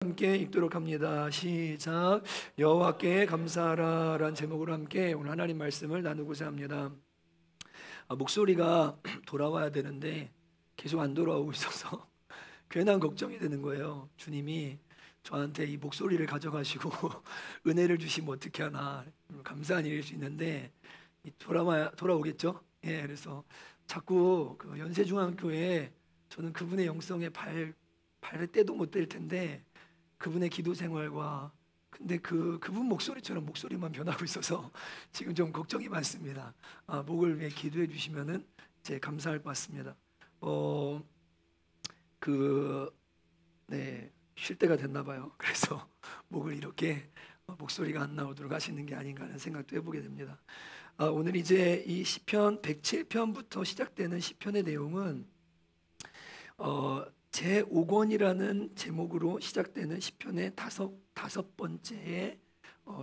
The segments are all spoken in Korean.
함께 읽도록 합니다. 시작. 여호와께 감사하라 라는 제목으로 함께 오늘 하나님 말씀을 나누고자 합니다. 목소리가 돌아와야 되는데 계속 안 돌아오고 있어서 괜한 걱정이 되는 거예요. 주님이 저한테 이 목소리를 가져가시고 은혜를 주시면 어떻게 하나, 감사한 일일 수 있는데 돌아오겠죠? 예, 그래서 자꾸 그 연세중앙교회, 저는 그분의 영성에 발을 떼도 못 뗄 텐데 그분의 기도 생활과 근데 그분 목소리처럼 목소리만 변하고 있어서 지금 좀 걱정이 많습니다. 목을 위해 기도해 주시면은 제 감사할 것 같습니다. 쉴 때가 됐나 봐요. 그래서 목을 이렇게 목소리가 안 나오도록 하시는 게 아닌가 하는 생각도 해보게 됩니다. 오늘 이제 이 시편 107편부터 시작되는 시편의 내용은 제5권이라는 제목으로 시작되는 시편의 다섯 번째의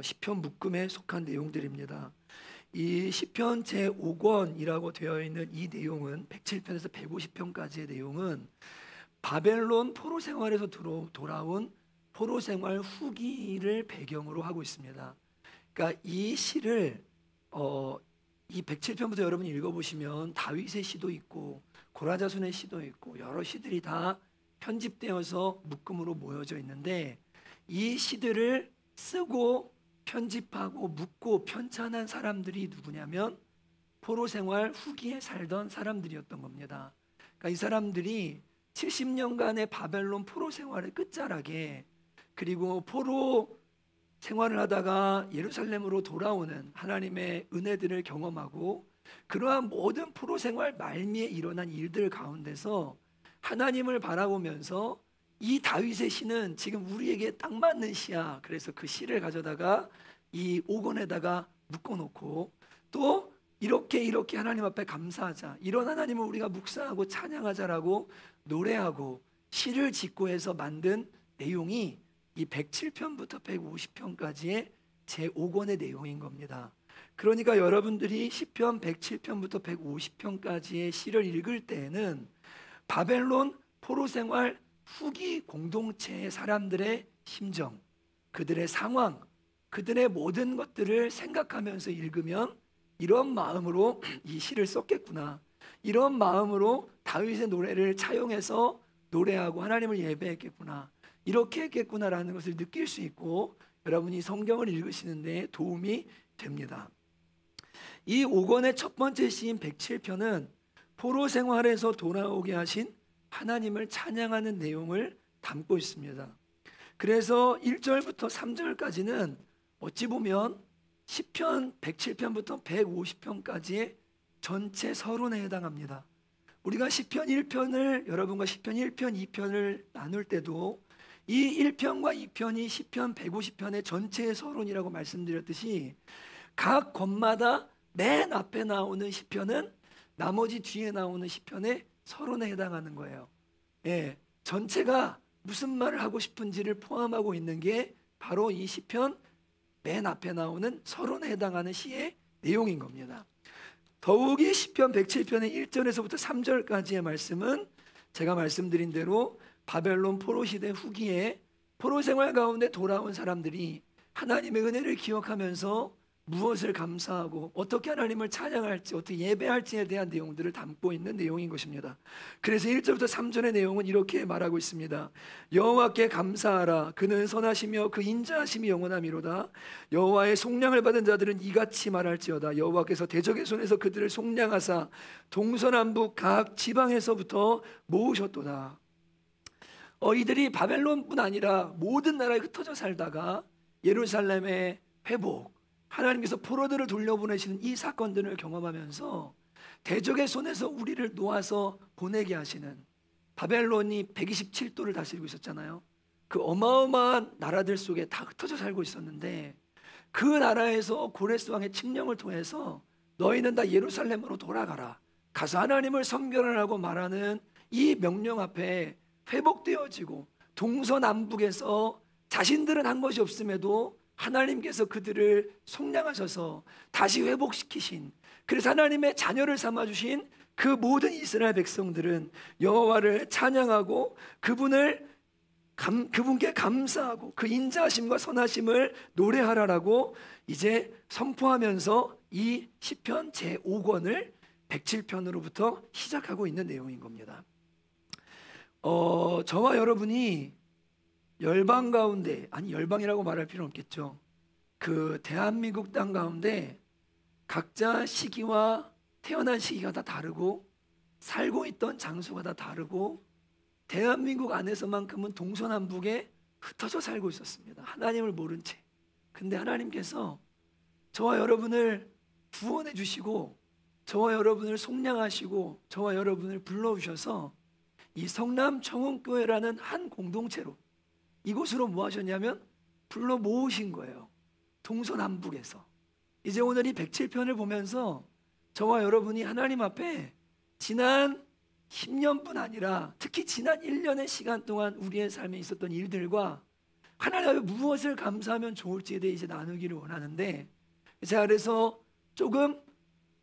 시편 묶음에 속한 내용들입니다. 이 시편 제5권이라고 되어 있는 이 내용은 107편에서 150편까지의 내용은 바벨론 포로 생활에서 돌아온 포로 생활 후기를 배경으로 하고 있습니다. 그러니까 이 시를 이 107편부터 여러분이 읽어보시면 다윗의 시도 있고 고라자손의 시도 있고 여러 시들이 다 편집되어서 묶음으로 모여져 있는데, 이 시들을 쓰고 편집하고 묶고 편찬한 사람들이 누구냐면 포로 생활 후기에 살던 사람들이었던 겁니다. 그러니까 이 사람들이 70년간의 바벨론 포로 생활의 끝자락에, 그리고 포로 생활을 하다가 예루살렘으로 돌아오는 하나님의 은혜들을 경험하고 그러한 모든 포로 생활 말미에 일어난 일들 가운데서 하나님을 바라보면서 이 다윗의 시는 지금 우리에게 딱 맞는 시야. 그래서 그 시를 가져다가 이 5권에다가 묶어놓고 또 이렇게 하나님 앞에 감사하자, 이런 하나님을 우리가 묵상하고 찬양하자라고 노래하고 시를 짓고 해서 만든 내용이 이 107편부터 150편까지의 제5권의 내용인 겁니다. 그러니까 여러분들이 시편 107편부터 150편까지의 시를 읽을 때에는 바벨론 포로 생활 후기 공동체의 사람들의 심정, 그들의 상황, 그들의 모든 것들을 생각하면서 읽으면 이런 마음으로 이 시를 썼겠구나, 이런 마음으로 다윗의 노래를 차용해서 노래하고 하나님을 예배했겠구나, 이렇게 했겠구나라는 것을 느낄 수 있고 여러분이 성경을 읽으시는데 도움이 됩니다. 이 5권의 첫 번째 시인 107편은 포로 생활에서 돌아오게 하신 하나님을 찬양하는 내용을 담고 있습니다. 그래서 1절부터 3절까지는 어찌 보면 시편 107편부터 150편까지의 전체 서론에 해당합니다. 우리가 시편 1편을 여러분과 시편 1편, 2편을 나눌 때도 이 1편과 2편이 시편 150편의 전체의 서론이라고 말씀드렸듯이 각 권마다 맨 앞에 나오는 시편은 나머지 뒤에 나오는 시편의 서론에 해당하는 거예요. 예, 전체가 무슨 말을 하고 싶은지를 포함하고 있는 게 바로 이 시편 맨 앞에 나오는 서론에 해당하는 시의 내용인 겁니다. 더욱이 시편 107편의 1절에서부터 3절까지의 말씀은 제가 말씀드린 대로 바벨론 포로 시대 후기에 포로 생활 가운데 돌아온 사람들이 하나님의 은혜를 기억하면서 무엇을 감사하고 어떻게 하나님을 찬양할지, 어떻게 예배할지에 대한 내용들을 담고 있는 내용인 것입니다. 그래서 1절부터 3절의 내용은 이렇게 말하고 있습니다. 여호와께 감사하라. 그는 선하시며 그 인자하심이 영원하미로다. 여호와의 속량을 받은 자들은 이같이 말할지어다. 여호와께서 대적의 손에서 그들을 속량하사 동서남북 각 지방에서부터 모으셨도다. 이들이 바벨론뿐 아니라 모든 나라에 흩어져 살다가 예루살렘의 회복, 하나님께서 포로들을 돌려보내시는 이 사건들을 경험하면서 대적의 손에서 우리를 놓아서 보내게 하시는, 바벨론이 127도를 다스리고 있었잖아요. 그 어마어마한 나라들 속에 다 흩어져 살고 있었는데 그 나라에서 고레스 왕의 칙령을 통해서 너희는 다 예루살렘으로 돌아가라, 가서 하나님을 섬겨라라고 말하는 이 명령 앞에 회복되어지고 동서남북에서 자신들은 한 것이 없음에도 하나님께서 그들을 속량하셔서 다시 회복시키신, 그래서 하나님의 자녀를 삼아주신 그 모든 이스라엘 백성들은 여호와를 찬양하고 그분을 그분께 감사하고 그 인자하심과 선하심을 노래하라라고 이제 선포하면서 이 시편 제5권을 107편으로부터 시작하고 있는 내용인 겁니다. 저와 여러분이 열방 가운데, 아니 열방이라고 말할 필요는 없겠죠. 그 대한민국 땅 가운데 각자 시기와 태어난 시기가 다 다르고 살고 있던 장소가 다 다르고 대한민국 안에서만큼은 동서남북에 흩어져 살고 있었습니다. 하나님을 모른 채. 근데 하나님께서 저와 여러분을 구원해 주시고 저와 여러분을 속량하시고 저와 여러분을 불러오셔서 이 성남 청운교회라는 한 공동체로 이곳으로 뭐 하셨냐면 불러 모으신 거예요. 동서남북에서. 이제 오늘 이 107편을 보면서 저와 여러분이 하나님 앞에 지난 10년뿐 아니라 특히 지난 1년의 시간 동안 우리의 삶에 있었던 일들과 하나님 앞에 무엇을 감사하면 좋을지에 대해 이제 나누기를 원하는데, 제가 그래서 조금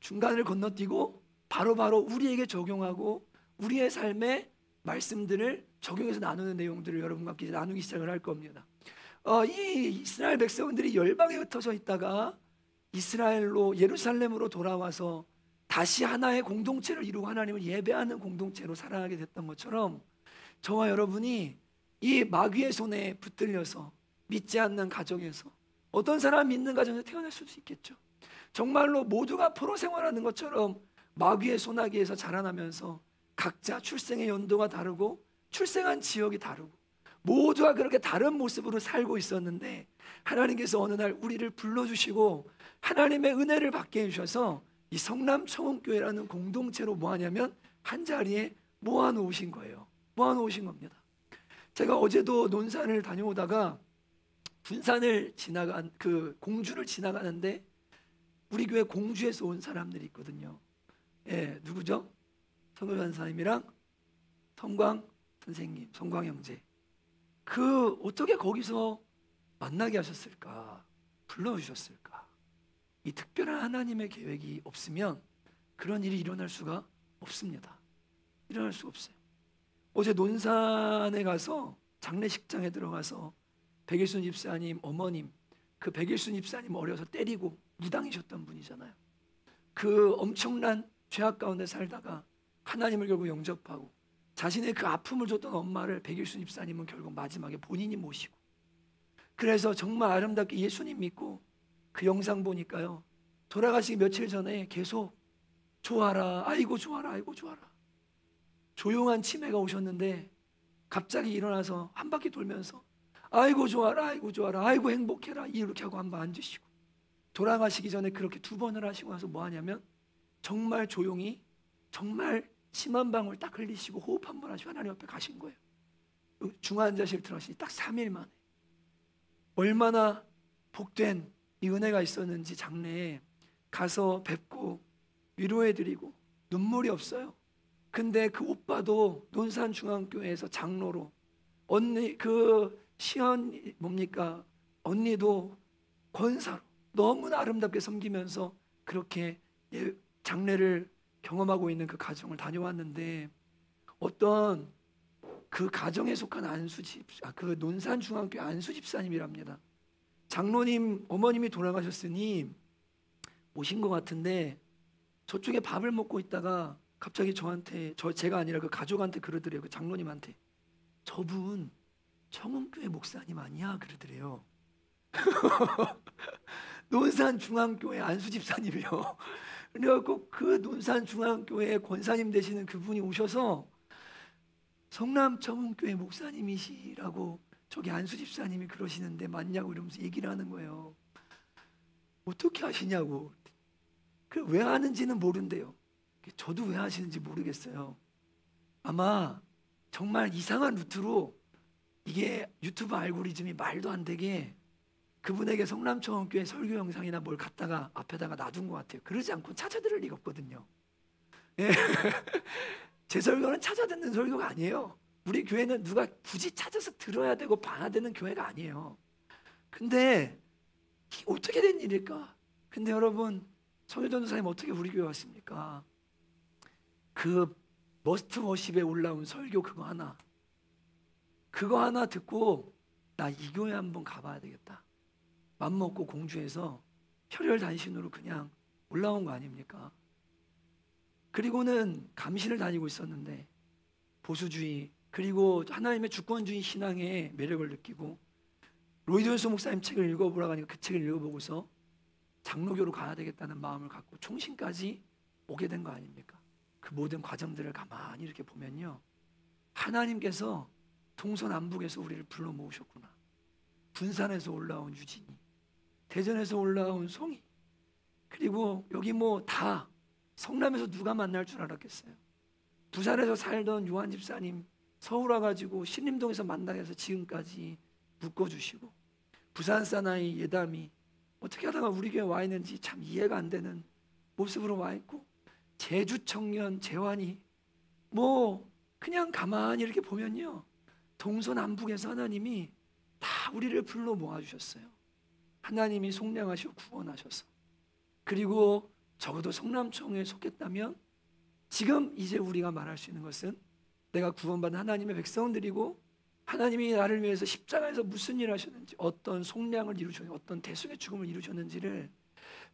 중간을 건너뛰고 바로바로 우리에게 적용하고 우리의 삶에 말씀들을 적용해서 나누는 내용들을 여러분과 함께 나누기 시작을 할 겁니다. 이 이스라엘 백성들이 열방에 흩어져 있다가 이스라엘로 예루살렘으로 돌아와서 다시 하나의 공동체를 이루고 하나님을 예배하는 공동체로 살아가게 됐던 것처럼 저와 여러분이 이 마귀의 손에 붙들려서 믿지 않는 가정에서, 어떤 사람 믿는 가정에서 태어날 수도 있겠죠. 정말로 모두가 포로 생활하는 것처럼 마귀의 소나기에서 자라나면서 각자 출생의 연도가 다르고 출생한 지역이 다르고 모두가 그렇게 다른 모습으로 살고 있었는데, 하나님께서 어느 날 우리를 불러주시고 하나님의 은혜를 받게 해주셔서 이 성남 청운교회라는 공동체로 뭐하냐면 한 자리에 모아놓으신 거예요. 모아놓으신 겁니다. 제가 어제도 논산을 다녀오다가 군산을 공주를 지나가는데 우리 교회 공주에서 온 사람들이 있거든요. 예, 누구죠? 성교 전사님이랑 성광 선생님, 성광 형제. 어떻게 거기서 만나게 하셨을까? 불러주셨을까? 이 특별한 하나님의 계획이 없으면 그런 일이 일어날 수가 없습니다. 일어날 수가 없어요. 어제 논산에 가서 장례식장에 들어가서 백일순 집사님 어머님, 그 백일순 집사님 어려서 때리고 무당이셨던 분이잖아요. 그 엄청난 죄악 가운데 살다가 하나님을 결국 영접하고 자신의 그 아픔을 줬던 엄마를 백일순 집사님은 결국 마지막에 본인이 모시고, 그래서 정말 아름답게 예수님 믿고 그 영상 보니까요, 돌아가시기 며칠 전에 계속 좋아라, 아이고 좋아라, 아이고 좋아라. 조용한 치매가 오셨는데 갑자기 일어나서 한 바퀴 돌면서 아이고 좋아라, 아이고 좋아라, 아이고 행복해라 이렇게 하고 한번 앉으시고, 돌아가시기 전에 그렇게 2번을 하시고 나서 뭐 하냐면 정말 조용히 정말 침 한 방울 딱 흘리시고 호흡 한 번 하시고 하나님 앞에 가신 거예요. 중환자실 들어가시니 딱 3일 만에. 얼마나 복된 이 은혜가 있었는지 장래에 가서 뵙고 위로해드리고 눈물이 없어요. 근데 그 오빠도 논산중앙교회에서 장로로, 언니 그 시연 뭡니까 언니도 권사로 너무나 아름답게 섬기면서 그렇게 장례를 경험하고 있는 그 가정을 다녀왔는데, 어떤 그 가정에 속한 그 논산중앙교회 안수 집사님이랍니다. 장로님 어머님이 돌아가셨으니 오신 것 같은데 저쪽에 밥을 먹고 있다가 갑자기 저한테, 제가 아니라 그 가족한테 그러더래요. 그 장로님한테, 저분 청운교회 목사님 아니야? 그러더래요. 논산중앙교회 안수 집사님이요. 그래갖고 그 논산중앙교회 권사님 되시는 그분이 오셔서 성남 청운교회 목사님이시라고 저기 안수 집사님이 그러시는데 맞냐고 이러면서 얘기를 하는 거예요. 어떻게 하시냐고. 왜 하는지는 모른대요. 저도 왜 하시는지 모르겠어요. 아마 정말 이상한 루트로 이게 유튜브 알고리즘이 말도 안 되게 그분에게 성남청운교회 설교 영상이나 뭘 갖다가 앞에다가 놔둔 것 같아요. 그러지 않고 찾아 들을 리가 없거든요. 예. 제 설교는 찾아 듣는 설교가 아니에요. 우리 교회는 누가 굳이 찾아서 들어야 되고 봐야 되는 교회가 아니에요. 근데 이게 어떻게 된 일일까? 근데 여러분, 성효전 전사님 어떻게 우리 교회 왔습니까? 그 머스트 워십에 올라온 설교 그거 하나, 그거 하나 듣고 나 이 교회 한번 가봐야 되겠다. 맘먹고 공주에서 혈혈단신으로 그냥 올라온 거 아닙니까? 그리고는 감시를 다니고 있었는데 보수주의 그리고 하나님의 주권주의 신앙의 매력을 느끼고 로이드 존스 목사님 책을 읽어보라고 하니까 그 책을 읽어보고서 장로교로 가야 되겠다는 마음을 갖고 총신까지 오게 된 거 아닙니까? 그 모든 과정들을 가만히 이렇게 보면요, 하나님께서 동서남북에서 우리를 불러 모으셨구나. 분산에서 올라온 유진이, 대전에서 올라온 송이, 그리고 여기 뭐 다 성남에서 누가 만날 줄 알았겠어요? 부산에서 살던 요한 집사님 서울 와가지고 신림동에서 만나게 해서 지금까지 묶어주시고, 부산 사나이 예담이 어떻게 하다가 우리 교회 와 있는지 참 이해가 안 되는 모습으로 와 있고, 제주 청년 재환이 뭐 그냥 가만히 이렇게 보면요, 동서남북에서 하나님이 다 우리를 불러 모아주셨어요. 하나님이 속량하시고 구원하셔서. 그리고 적어도 성남총회에 속했다면 지금 이제 우리가 말할 수 있는 것은 내가 구원받은 하나님의 백성들이고 하나님이 나를 위해서 십자가에서 무슨 일을 하셨는지, 어떤 속량을 이루셨는지, 어떤 대속의 죽음을 이루셨는지를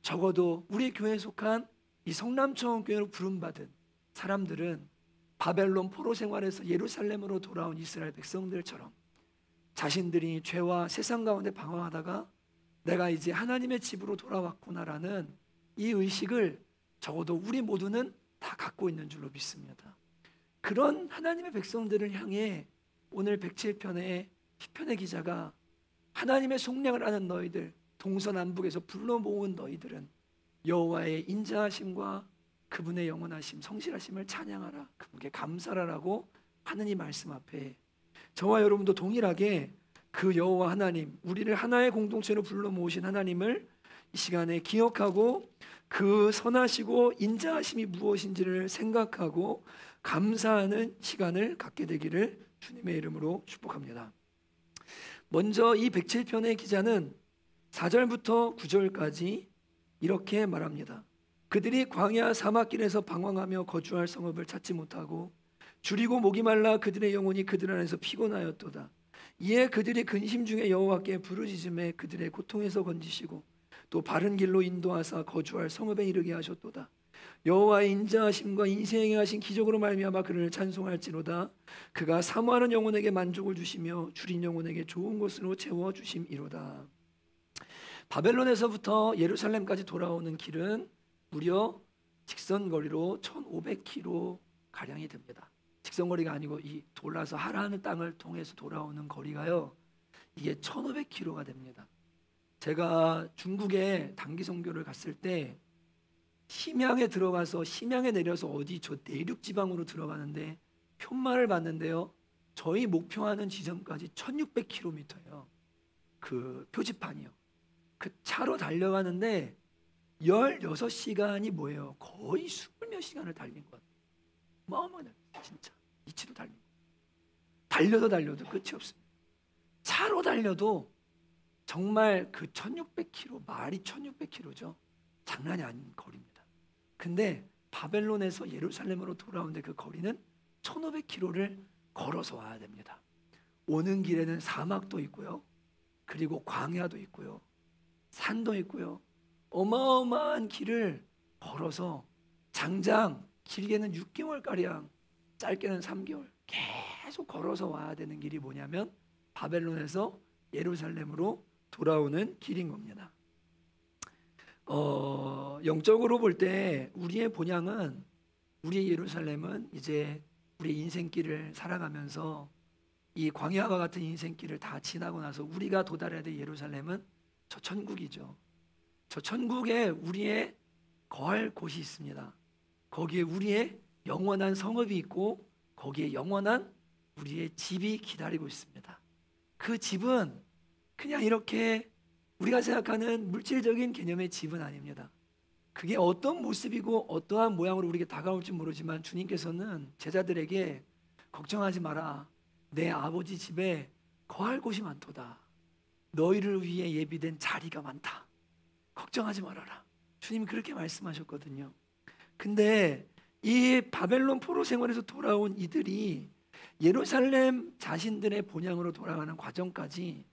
적어도 우리 교회에 속한 이 성남총회로 부름받은 사람들은 바벨론 포로 생활에서 예루살렘으로 돌아온 이스라엘 백성들처럼 자신들이 죄와 세상 가운데 방황하다가 내가 이제 하나님의 집으로 돌아왔구나라는 이 의식을 적어도 우리 모두는 다 갖고 있는 줄로 믿습니다. 그런 하나님의 백성들을 향해 오늘 107편의 시편의 기자가 하나님의 속량을 아는 너희들, 동서남북에서 불러 모은 너희들은 여호와의 인자하심과 그분의 영원하심, 성실하심을 찬양하라, 그분께 감사하라고 하는 이 말씀 앞에 저와 여러분도 동일하게 그 여호와 하나님, 우리를 하나의 공동체로 불러 모으신 하나님을 이 시간에 기억하고 그 선하시고 인자하심이 무엇인지를 생각하고 감사하는 시간을 갖게 되기를 주님의 이름으로 축복합니다. 먼저 이 107편의 기자는 4절부터 9절까지 이렇게 말합니다. 그들이 광야 사막길에서 방황하며 거주할 성읍을 찾지 못하고 줄이고 목이 말라 그들의 영혼이 그들 안에서 피곤하였도다. 이에 그들이 근심 중에 여호와께 부르짖음에 그들의 고통에서 건지시고 또 바른 길로 인도하사 거주할 성읍에 이르게 하셨도다. 여호와의 인자하심과 인생에 하신 기적으로 말미암아 그를 찬송할지로다. 그가 사모하는 영혼에게 만족을 주시며 줄인 영혼에게 좋은 것으로 채워 주심이로다. 바벨론에서부터 예루살렘까지 돌아오는 길은 무려 직선거리로 1500km 가량이 됩니다. 직선거리가 아니고 이 돌아서 하라는 땅을 통해서 돌아오는 거리가요, 이게 1500km가 됩니다. 제가 중국에 단기 선교를 갔을 때 심양에 들어가서 심양에 내려서 어디 저 내륙 지방으로 들어가는데 편말을 봤는데요, 저희 목표하는 지점까지 1600km예요. 그 표지판이요. 그 차로 달려가는데 16시간이 뭐예요? 거의 20몇 시간을 달린 것 같아요. 마어마하네 진짜. 이치도 달려도 끝이 없습니다. 차로 달려도 정말 그 1600km, 말이 1600km죠. 장난이 아닌 거리입니다. 근데 바벨론에서 예루살렘으로 돌아오는데 그 거리는 1500km를 걸어서 와야 됩니다. 오는 길에는 사막도 있고요, 그리고 광야도 있고요, 산도 있고요, 어마어마한 길을 걸어서 장장 길게는 6개월가량, 짧게는 3개월 계속 걸어서 와야 되는 길이 뭐냐면 바벨론에서 예루살렘으로 돌아오는 길인 겁니다. 영적으로 볼 때 우리의 본향은, 우리의 예루살렘은 이제 우리 인생길을 살아가면서 이 광야와 같은 인생길을 다 지나고 나서 우리가 도달해야 될 예루살렘은 저 천국이죠. 저 천국에 우리의 거할 곳이 있습니다. 거기에 우리의 영원한 성읍이 있고 거기에 영원한 우리의 집이 기다리고 있습니다. 그 집은 그냥 이렇게 우리가 생각하는 물질적인 개념의 집은 아닙니다. 그게 어떤 모습이고 어떠한 모양으로 우리에게 다가올지 모르지만 주님께서는 제자들에게 걱정하지 마라. 내 아버지 집에 거할 곳이 많도다. 너희를 위해 예비된 자리가 많다. 걱정하지 말아라. 주님이 그렇게 말씀하셨거든요. 근데 이 바벨론 포로 생활에서 돌아온 이들이 예루살렘 자신들의 본향으로 돌아가는 과정까지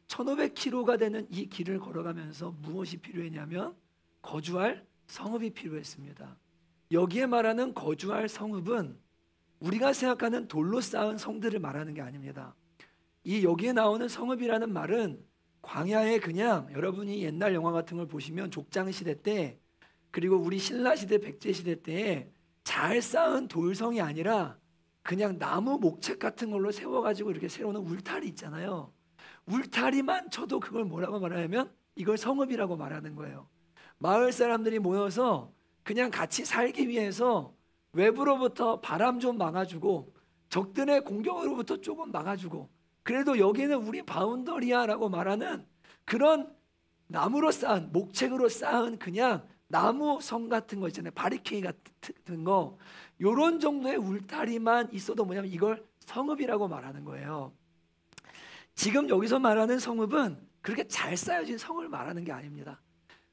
1500km가 되는 이 길을 걸어가면서 무엇이 필요했냐면 거주할 성읍이 필요했습니다. 여기에 말하는 거주할 성읍은 우리가 생각하는 돌로 쌓은 성들을 말하는 게 아닙니다. 이 여기에 나오는 성읍이라는 말은 광야에 그냥 여러분이 옛날 영화 같은 걸 보시면 족장시대 때 그리고 우리 신라시대 백제시대 때에 잘 쌓은 돌성이 아니라 그냥 나무 목책 같은 걸로 세워가지고 이렇게 세우는 울타리 있잖아요. 울타리만 쳐도 그걸 뭐라고 말하냐면 이걸 성읍이라고 말하는 거예요. 마을 사람들이 모여서 그냥 같이 살기 위해서 외부로부터 바람 좀 막아주고 적들의 공격으로부터 조금 막아주고 그래도 여기는 우리 바운더리야라고 말하는 그런 나무로 쌓은 목책으로 쌓은 그냥 나무 성 같은 거 있잖아요. 바리케이 같은 거 요런 정도의 울타리만 있어도 뭐냐면 이걸 성읍이라고 말하는 거예요. 지금 여기서 말하는 성읍은 그렇게 잘 쌓여진 성을 말하는 게 아닙니다.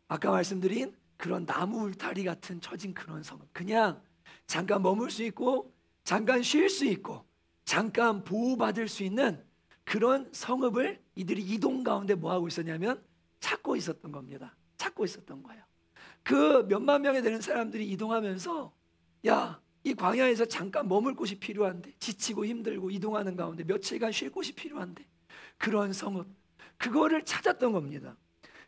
아까 말씀드린 그런 나무 울타리 같은 처진 그런 성읍, 그냥 잠깐 머물 수 있고 잠깐 쉴 수 있고 잠깐 보호받을 수 있는 그런 성읍을 이들이 이동 가운데 뭐 하고 있었냐면 찾고 있었던 겁니다. 찾고 있었던 거예요. 그 몇만 명이 되는 사람들이 이동하면서 야, 이 광야에서 잠깐 머물 곳이 필요한데 지치고 힘들고 이동하는 가운데 며칠간 쉴 곳이 필요한데 그런 성읍, 그거를 찾았던 겁니다.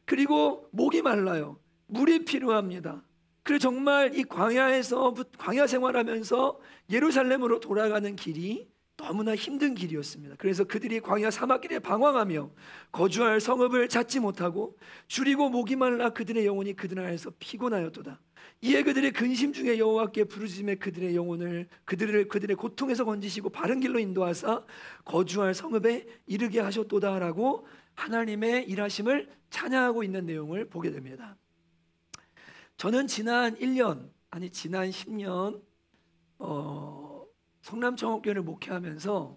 그리고 목이 말라요. 물이 필요합니다. 그리고 정말 이 광야에서 광야 생활하면서 예루살렘으로 돌아가는 길이 너무나 힘든 길이었습니다. 그래서 그들이 광야 사막길에 방황하며 거주할 성읍을 찾지 못하고 줄이고 목이 말라 그들의 영혼이 그들 안에서 피곤하였도다. 이에 그들의 근심 중에 여호와께 부르짖음에 그들의 영혼을 그들의 고통에서 건지시고 바른 길로 인도하사 거주할 성읍에 이르게 하셨도다라고 하나님의 일하심을 찬양하고 있는 내용을 보게 됩니다. 저는 지난 1년 아니 지난 10년 성남청옥교회를 목회하면서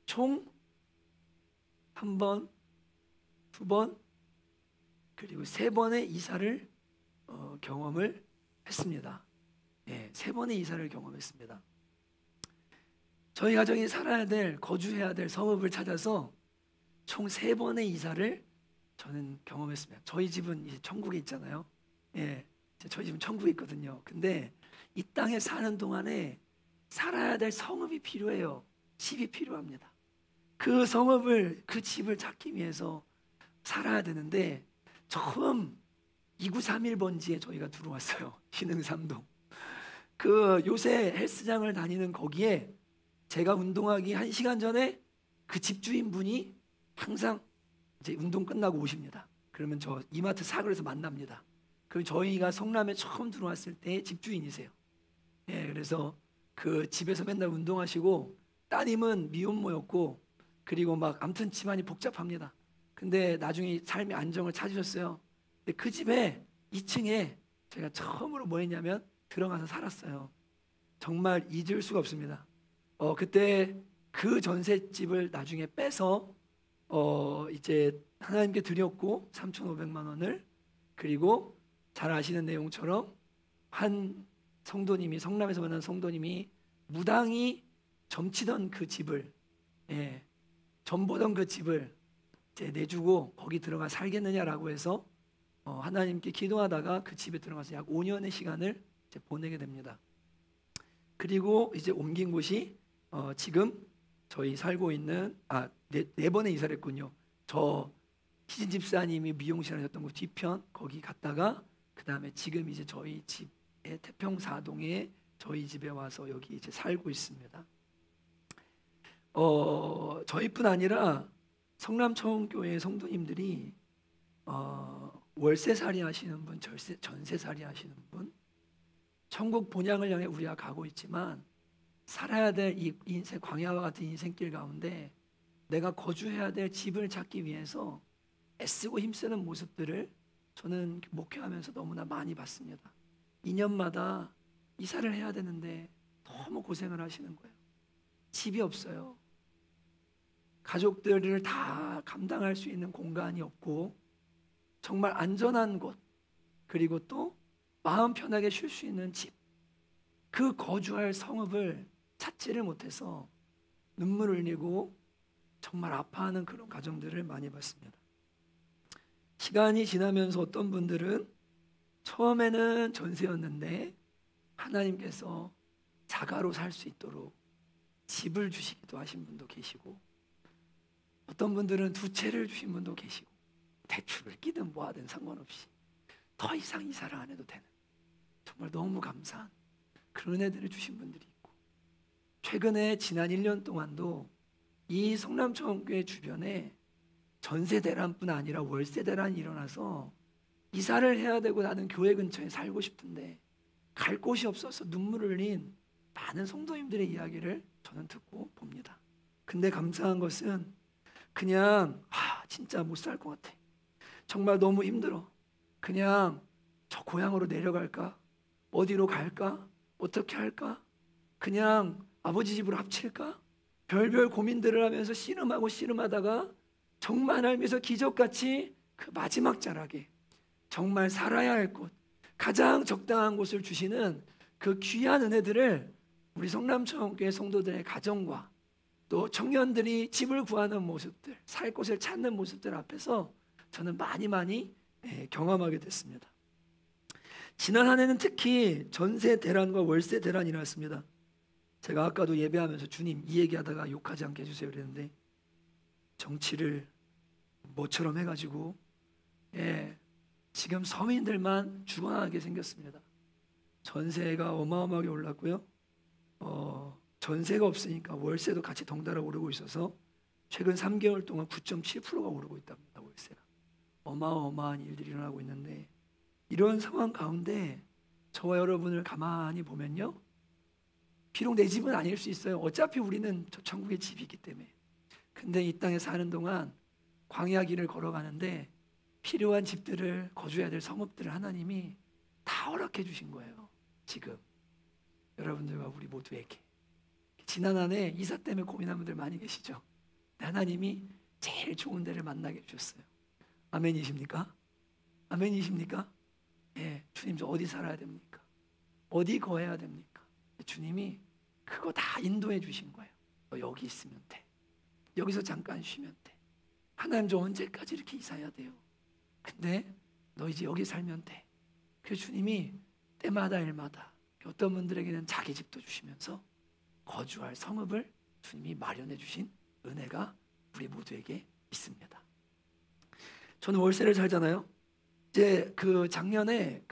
총 1번, 2번 그리고 3번의 이사를 경험을 했습니다. 네, 3번의 이사를 경험했습니다. 저희 가정이 살아야 될, 거주해야 될 성읍을 찾아서 총 3번의 이사를 저는 경험했습니다. 저희 집은 이제 천국에 있잖아요. 예, 저희 집은 천국에 있거든요. 근데 이 땅에 사는 동안에 살아야 될 성읍이 필요해요. 집이 필요합니다. 그 성읍을, 그 집을 찾기 위해서 살아야 되는데 처음 2931번지에 저희가 들어왔어요. 신흥삼동. 그 요새 헬스장을 다니는 거기에 제가 운동하기 1시간 전에 그 집주인분이 항상 이제 운동 끝나고 오십니다. 그러면 저 이마트 사거리에서 만납니다. 그럼 저희가 성남에 처음 들어왔을 때 집주인이세요. 예, 그래서 그 집에서 맨날 운동하시고 따님은 미혼모였고 그리고 막 아무튼 집안이 복잡합니다. 근데 나중에 삶의 안정을 찾으셨어요. 근데 그 집에 2층에 제가 처음으로 뭐 했냐면 들어가서 살았어요. 정말 잊을 수가 없습니다. 그때 그 전셋집을 나중에 빼서 이제 하나님께 드렸고 3,500만 원을 그리고 잘 아시는 내용처럼 한 성도님이 성남에서 만난 성도님이 무당이 점치던 그 집을 점 보던 그 집을 이제 내주고 거기 들어가 살겠느냐라고 해서 하나님께 기도하다가 그 집에 들어가서 약 5년의 시간을 이제 보내게 됩니다. 그리고 이제 옮긴 곳이 지금 저희 살고 있는 네 번에 이사를 했군요. 저 희진 집사님이 미용실 하셨던 곳 뒤편 거기 갔다가 그 다음에 지금 이제 저희 집의 태평사동에 저희 집에 와서 여기 이제 살고 있습니다. 저희뿐 아니라 성남청교회 성도님들이 월세살이 하시는 분, 전세살이 하시는 분, 천국 본향을 향해 우리가 가고 있지만 살아야 될 이 인생 광야와 같은 인생길 가운데 내가 거주해야 될 집을 찾기 위해서 애쓰고 힘쓰는 모습들을 저는 목회하면서 너무나 많이 봤습니다. 2년마다 이사를 해야 되는데 너무 고생을 하시는 거예요. 집이 없어요. 가족들을 다 감당할 수 있는 공간이 없고 정말 안전한 곳 그리고 또 마음 편하게 쉴 수 있는 집, 그 거주할 성읍을 찾지를 못해서 눈물을 흘리고 정말 아파하는 그런 가정들을 많이 봤습니다. 시간이 지나면서 어떤 분들은 처음에는 전세였는데 하나님께서 자가로 살 수 있도록 집을 주시기도 하신 분도 계시고, 어떤 분들은 두 채를 주신 분도 계시고, 대출을 끼든 뭐하든 상관없이 더 이상 이사를 안 해도 되는, 정말 너무 감사한 그런 은혜들을 주신 분들이 있고, 최근에 지난 1년 동안도 이 성남초원교회 주변에 전세 대란뿐 아니라 월세 대란이 일어나서 이사를 해야 되고 나는 교회 근처에 살고 싶은데 갈 곳이 없어서 눈물을 흘린 많은 성도님들의 이야기를 저는 듣고 봅니다. 근데 감사한 것은 그냥 진짜 못 살 것 같아, 정말 너무 힘들어, 그냥 저 고향으로 내려갈까, 어디로 갈까, 어떻게 할까, 그냥 아버지 집으로 합칠까, 별별 고민들을 하면서 씨름하고 씨름하다가 정말 하나님께서 기적같이 그 마지막 자락에 정말 살아야 할 곳, 가장 적당한 곳을 주시는 그 귀한 은혜들을 우리 성남초원교회 성도들의 가정과 또 청년들이 집을 구하는 모습들, 살 곳을 찾는 모습들 앞에서 저는 많이 경험하게 됐습니다. 지난 한 해는 특히 전세 대란과 월세 대란이 일어났습니다. 제가 아까도 예배하면서 주님 이 얘기하다가 욕하지 않게 해주세요 그랬는데, 정치를 뭐처럼 해가지고 지금 서민들만 죽어나가게 생겼습니다. 전세가 어마어마하게 올랐고요. 전세가 없으니까 월세도 같이 덩달아 오르고 있어서 최근 3개월 동안 9.7%가 오르고 있답니다. 월세가. 어마어마한 일들이 일어나고 있는데, 이런 상황 가운데 저와 여러분을 가만히 보면요, 비록 내 집은 아닐 수 있어요. 어차피 우리는 저 천국의 집이 있기 때문에. 근데 이 땅에 사는 동안 광야 길을 걸어가는데 필요한 집들을, 거주해야 될 성읍들을 하나님이 다 허락해 주신 거예요. 지금 여러분들과 우리 모두에게. 지난 한 해 이사 때문에 고민한 분들 많이 계시죠? 하나님이 제일 좋은 데를 만나게 해주셨어요. 아멘이십니까? 아멘이십니까? 주님 저 어디 살아야 됩니까? 어디 거해야 됩니까? 주님이 그거 다 인도해 주신 거예요. 너 여기 있으면 돼. 여기서 잠깐 쉬면 돼. 하나님 저 언제까지 이렇게 이사해야 돼요? 근데 너 이제 여기 살면 돼. 그래서 주님이 때마다 일마다 어떤 분들에게는 자기 집도 주시면서 거주할 성읍을 주님이 마련해 주신 은혜가 우리 모두에게 있습니다. 저는 월세를 살잖아요. 이제 그 작년에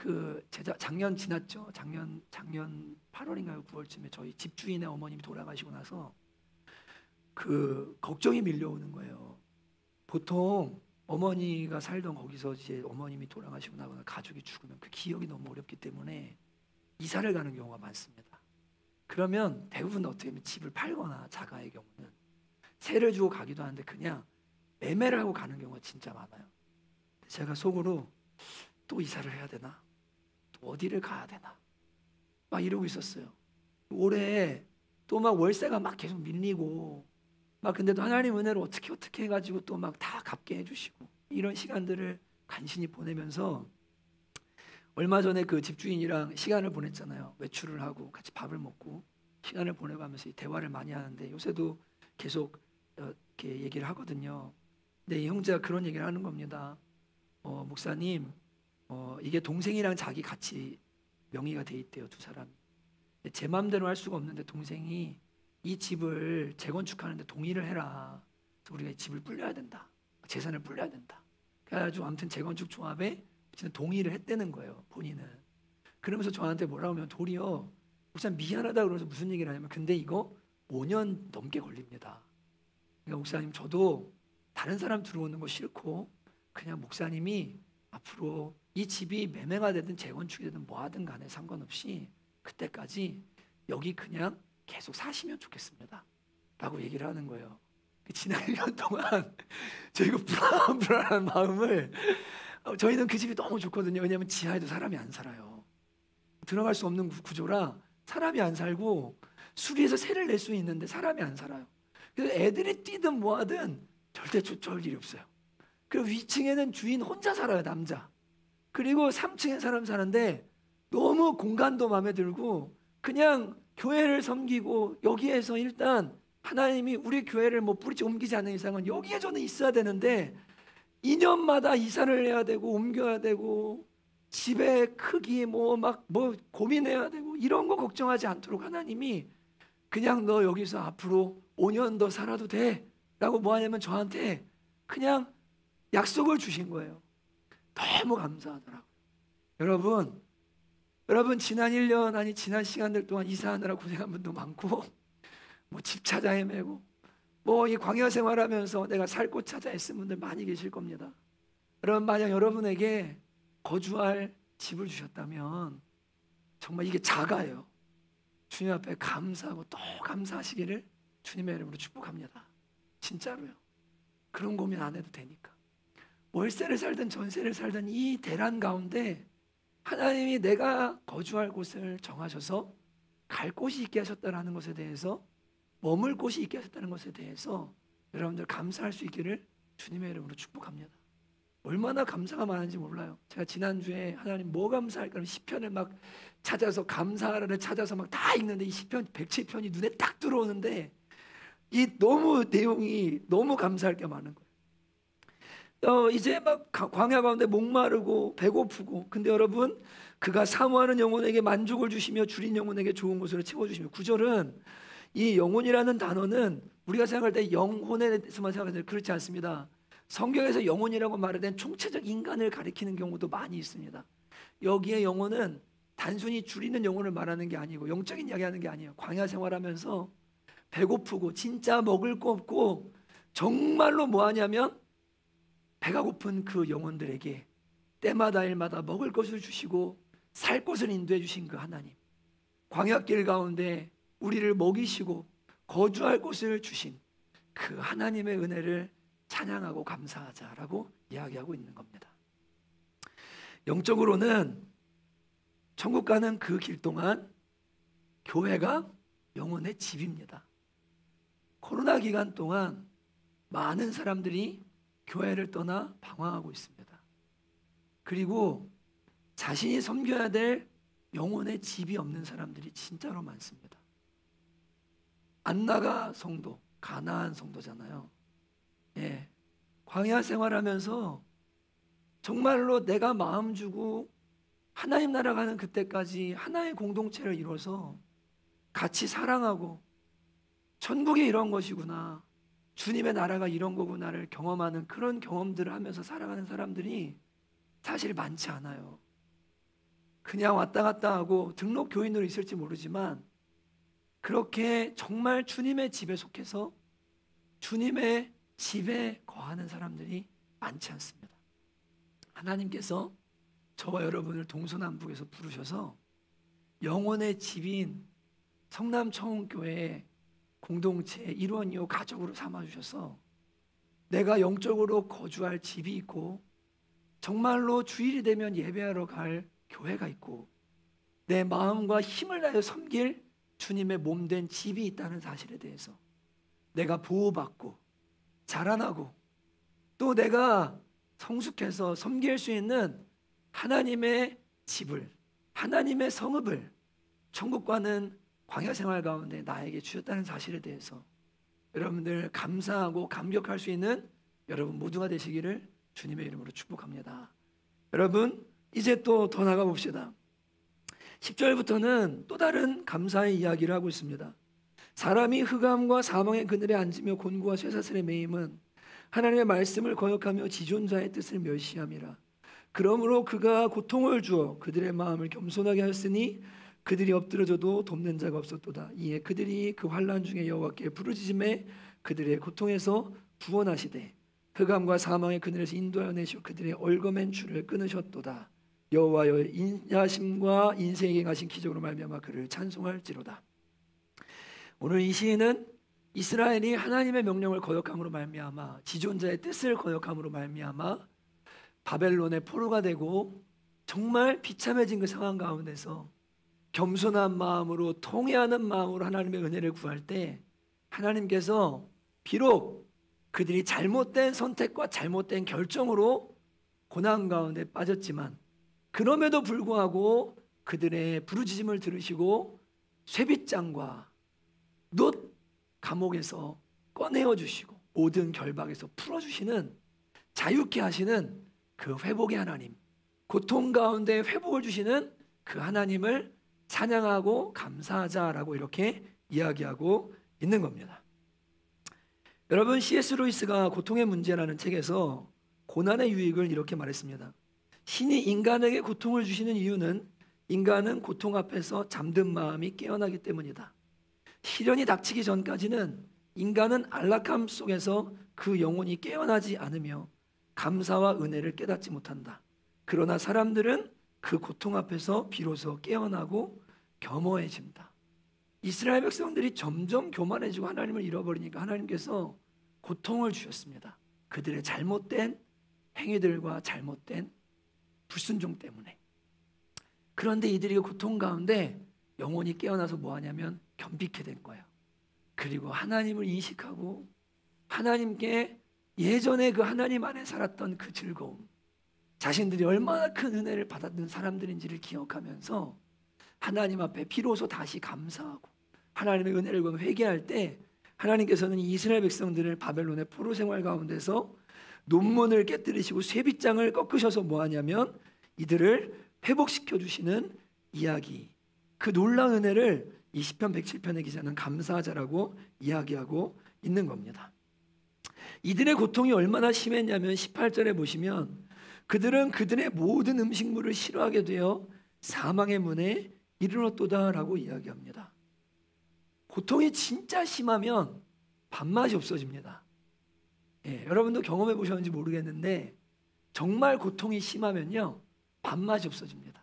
작년 지났죠. 작년 8월인가요 9월쯤에 저희 집주인의 어머님이 돌아가시고 나서 그 걱정이 밀려오는 거예요. 보통 어머니가 살던 거기서 이제 어머님이 돌아가시고 나거나 가족이 죽으면 그 기억이 너무 어렵기 때문에 이사를 가는 경우가 많습니다. 그러면 대부분 어떻게 하면 집을 팔거나 자가의 경우는 세를 주고 가기도 하는데 그냥 매매를 하고 가는 경우가 진짜 많아요. 제가 속으로 또 이사를 해야 되나? 또 어디를 가야 되나? 막 이러고 있었어요. 올해 또 막 월세가 막 계속 밀리고 막 근데도 하나님 은혜로 어떻게 해가지고 또 막 다 갚게 해주시고 이런 시간들을 간신히 보내면서 얼마 전에 그 집주인이랑 시간을 보냈잖아요. 외출을 하고 같이 밥을 먹고 시간을 보내가면서 이 대화를 많이 하는데 요새도 계속 이렇게 얘기를 하거든요. 근데 이 형제가 그런 얘기를 하는 겁니다. 목사님, 이게 동생이랑 자기 같이 명의가 돼 있대요, 두 사람. 제 마음대로 할 수가 없는데 동생이 이 집을 재건축하는데 동의를 해라. 그래서 우리가 이 집을 불려야 된다. 재산을 불려야 된다. 그래가지고 아무튼 재건축 조합에 동의를 했다는 거예요, 본인은. 그러면서 저한테 뭐라고 하면 도리어 목사님 미안하다 그러면서 무슨 얘기를 하냐면 근데 이거 5년 넘게 걸립니다. 그러니까 목사님 저도 다른 사람 들어오는 거 싫고 그냥 목사님이 앞으로 이 집이 매매가 되든 재건축이 되든 뭐 하든 간에 상관없이 그때까지 여기 그냥 계속 사시면 좋겠습니다 라고 얘기를 하는 거예요. 지난 1년 동안 저희가 불안한 마음을 저희는 그 집이 너무 좋거든요. 왜냐하면 지하에도 사람이 안 살아요. 들어갈 수 없는 구조라 사람이 안 살고 수리해서 세를 낼 수 있는데 사람이 안 살아요. 그래서 애들이 뛰든 뭐하든 절대 쫓아올 일이 없어요. 그리고 위층에는 주인 혼자 살아요, 남자. 그리고 3층에 사람 사는데 너무 공간도 마음에 들고 그냥 교회를 섬기고 여기에서 일단 하나님이 우리 교회를 뭐 뿌리째 옮기지 않는 이상은 여기에 저는 있어야 되는데 2년마다 이사를 해야 되고 옮겨야 되고 집의 크기 뭐 고민해야 되고 이런 거 걱정하지 않도록 하나님이 그냥 너 여기서 앞으로 5년 더 살아도 돼 라고 뭐 하냐면 저한테 그냥 약속을 주신 거예요. 너무 감사하더라고요. 여러분 지난 1년 아니 지난 시간들 동안 이사하느라 고생한 분도 많고 뭐 집 찾아 헤매고 뭐 이 광야 생활하면서 내가 살 곳 찾아 애쓴 분들 많이 계실 겁니다. 여러분 만약 여러분에게 거주할 집을 주셨다면 정말 이게 작아요. 주님 앞에 감사하고 또 감사하시기를 주님의 이름으로 축복합니다. 진짜로요. 그런 고민 안 해도 되니까. 월세를 살든 전세를 살든 이 대란 가운데 하나님이 내가 거주할 곳을 정하셔서 갈 곳이 있게 하셨다는 것에 대해서 머물 곳이 있게 하셨다는 것에 대해서 여러분들 감사할 수 있기를 주님의 이름으로 축복합니다. 얼마나 감사가 많은지 몰라요. 제가 지난주에 하나님 뭐 감사할까 시편을 막 찾아서 감사를 찾아서 막 다 읽는데 이 시편 107편이 눈에 딱 들어오는데 이 너무 내용이 너무 감사할 게 많은 거예요. 이제 막 광야 가운데 목마르고 배고프고 근데 여러분 그가 사모하는 영혼에게 만족을 주시며 줄인 영혼에게 좋은 것으로 채워주시며 9절은 이 영혼이라는 단어는 우리가 생각할 때 영혼에 대해서만 생각하는데 그렇지 않습니다. 성경에서 영혼이라고 말하는 총체적 인간을 가리키는 경우도 많이 있습니다. 여기에 영혼은 단순히 줄이는 영혼을 말하는 게 아니고 영적인 이야기하는 게 아니에요. 광야 생활하면서 배고프고 진짜 먹을 거 없고 정말로 뭐 하냐면 배가 고픈 그 영혼들에게 때마다 일마다 먹을 것을 주시고 살 곳을 인도해 주신 그 하나님, 광야길 가운데 우리를 먹이시고 거주할 곳을 주신 그 하나님의 은혜를 찬양하고 감사하자라고 이야기하고 있는 겁니다. 영적으로는 천국 가는 그 길 동안 교회가 영혼의 집입니다. 코로나 기간 동안 많은 사람들이 교회를 떠나 방황하고 있습니다. 그리고 자신이 섬겨야 될 영혼의 집이 없는 사람들이 진짜로 많습니다. 안나가 성도, 가나안 성도잖아요. 예, 광야 생활하면서 정말로 내가 마음 주고 하나님 나라 가는 그때까지 하나의 공동체를 이뤄서 같이 사랑하고 천국이 이런 것이구나, 주님의 나라가 이런 거구나를 경험하는 그런 경험들을 하면서 살아가는 사람들이 사실 많지 않아요. 그냥 왔다 갔다 하고 등록 교인으로 있을지 모르지만 그렇게 정말 주님의 집에 속해서 주님의 집에 거하는 사람들이 많지 않습니다. 하나님께서 저와 여러분을 동서남북에서 부르셔서 영혼의 집인 성남청운교회의 공동체 일원이요 가족으로 삼아주셔서 내가 영적으로 거주할 집이 있고 정말로 주일이 되면 예배하러 갈 교회가 있고 내 마음과 힘을 다해 섬길 주님의 몸된 집이 있다는 사실에 대해서 내가 보호받고 자라나고 또 내가 성숙해서 섬길 수 있는 하나님의 집을, 하나님의 성읍을 천국과는 광야 생활 가운데 나에게 주셨다는 사실에 대해서 여러분들 감사하고 감격할 수 있는 여러분 모두가 되시기를 주님의 이름으로 축복합니다. 여러분 이제 또 더 나가 봅시다. 10절부터는 또 다른 감사의 이야기를 하고 있습니다. 사람이 흑암과 사망의 그늘에 앉으며 곤고와 쇠사슬에 매임은 하나님의 말씀을 거역하며 지존자의 뜻을 멸시함이라. 그러므로 그가 고통을 주어 그들의 마음을 겸손하게 하였으니 그들이 엎드러져도 돕는 자가 없었도다. 이에 그들이 그 환난 중에 여호와께 부르짖음에 그들의 고통에서 구원하시되 흑암과 사망의 그늘에서 인도하여 내시어 그들의 얽어맨 줄을 끊으셨도다. 여호와의 인자심과 인생에 행하신 기적으로 말미암아 그를 찬송할지로다. 오늘 이 시인은 이스라엘이 하나님의 명령을 거역함으로 말미암아 지존자의 뜻을 거역함으로 말미암아 바벨론의 포로가 되고 정말 비참해진 그 상황 가운데서 겸손한 마음으로 통회하는 마음으로 하나님의 은혜를 구할 때 하나님께서 비록 그들이 잘못된 선택과 잘못된 결정으로 고난 가운데 빠졌지만 그럼에도 불구하고 그들의 부르짖음을 들으시고 쇠빗장과 놋 감옥에서 꺼내어 주시고 모든 결박에서 풀어주시는, 자유케 하시는 그 회복의 하나님, 고통 가운데 회복을 주시는 그 하나님을 찬양하고 감사하자라고 이렇게 이야기하고 있는 겁니다. 여러분, C.S. 루이스가 고통의 문제라는 책에서 고난의 유익을 이렇게 말했습니다. 신이 인간에게 고통을 주시는 이유는 인간은 고통 앞에서 잠든 마음이 깨어나기 때문이다. 시련이 닥치기 전까지는 인간은 안락함 속에서 그 영혼이 깨어나지 않으며 감사와 은혜를 깨닫지 못한다. 그러나 사람들은 그 고통 앞에서 비로소 깨어나고 겸허해진다. 이스라엘 백성들이 점점 교만해지고 하나님을 잃어버리니까 하나님께서 고통을 주셨습니다. 그들의 잘못된 행위들과 잘못된 불순종 때문에. 그런데 이들이 고통 가운데 영혼이 깨어나서 뭐 하냐면 겸비케 된 거예요. 그리고 하나님을 인식하고 하나님께 예전에 그 하나님 안에 살았던 그 즐거움, 자신들이 얼마나 큰 은혜를 받았던 사람들인지를 기억하면서 하나님 앞에 비로소 다시 감사하고 하나님의 은혜를 보면 회개할 때 하나님께서는 이스라엘 백성들을 바벨론의 포로 생활 가운데서 논문을 깨뜨리시고 쇠빗장을 꺾으셔서 뭐 하냐면 이들을 회복시켜 주시는 이야기, 그 놀라운 은혜를 이 시편 107편의 기자는 감사하자라고 이야기하고 있는 겁니다. 이들의 고통이 얼마나 심했냐면 18절에 보시면 그들은 그들의 모든 음식물을 싫어하게 되어 사망의 문에 이르렀도다라고 이야기합니다. 고통이 진짜 심하면 밥맛이 없어집니다. 여러분도 경험해 보셨는지 모르겠는데 정말 고통이 심하면요 밥맛이 없어집니다.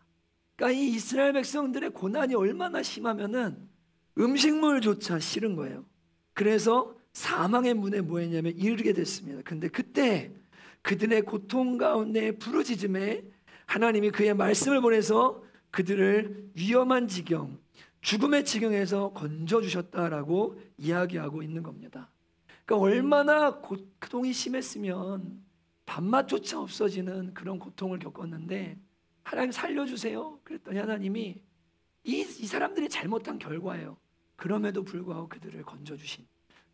그러니까 이 이스라엘 백성들의 고난이 얼마나 심하면은 음식물조차 싫은 거예요. 그래서 사망의 문에 뭐 했냐면 이르게 됐습니다. 근데 그때 그들의 고통 가운데 부르짖음에 하나님이 그의 말씀을 보내서 그들을 위험한 지경, 죽음의 지경에서 건져주셨다라고 이야기하고 있는 겁니다. 그러니까 얼마나 고통이 심했으면 밥맛조차 없어지는 그런 고통을 겪었는데 하나님 살려주세요 그랬더니 하나님이 이 사람들이 잘못한 결과예요. 그럼에도 불구하고 그들을 건져주신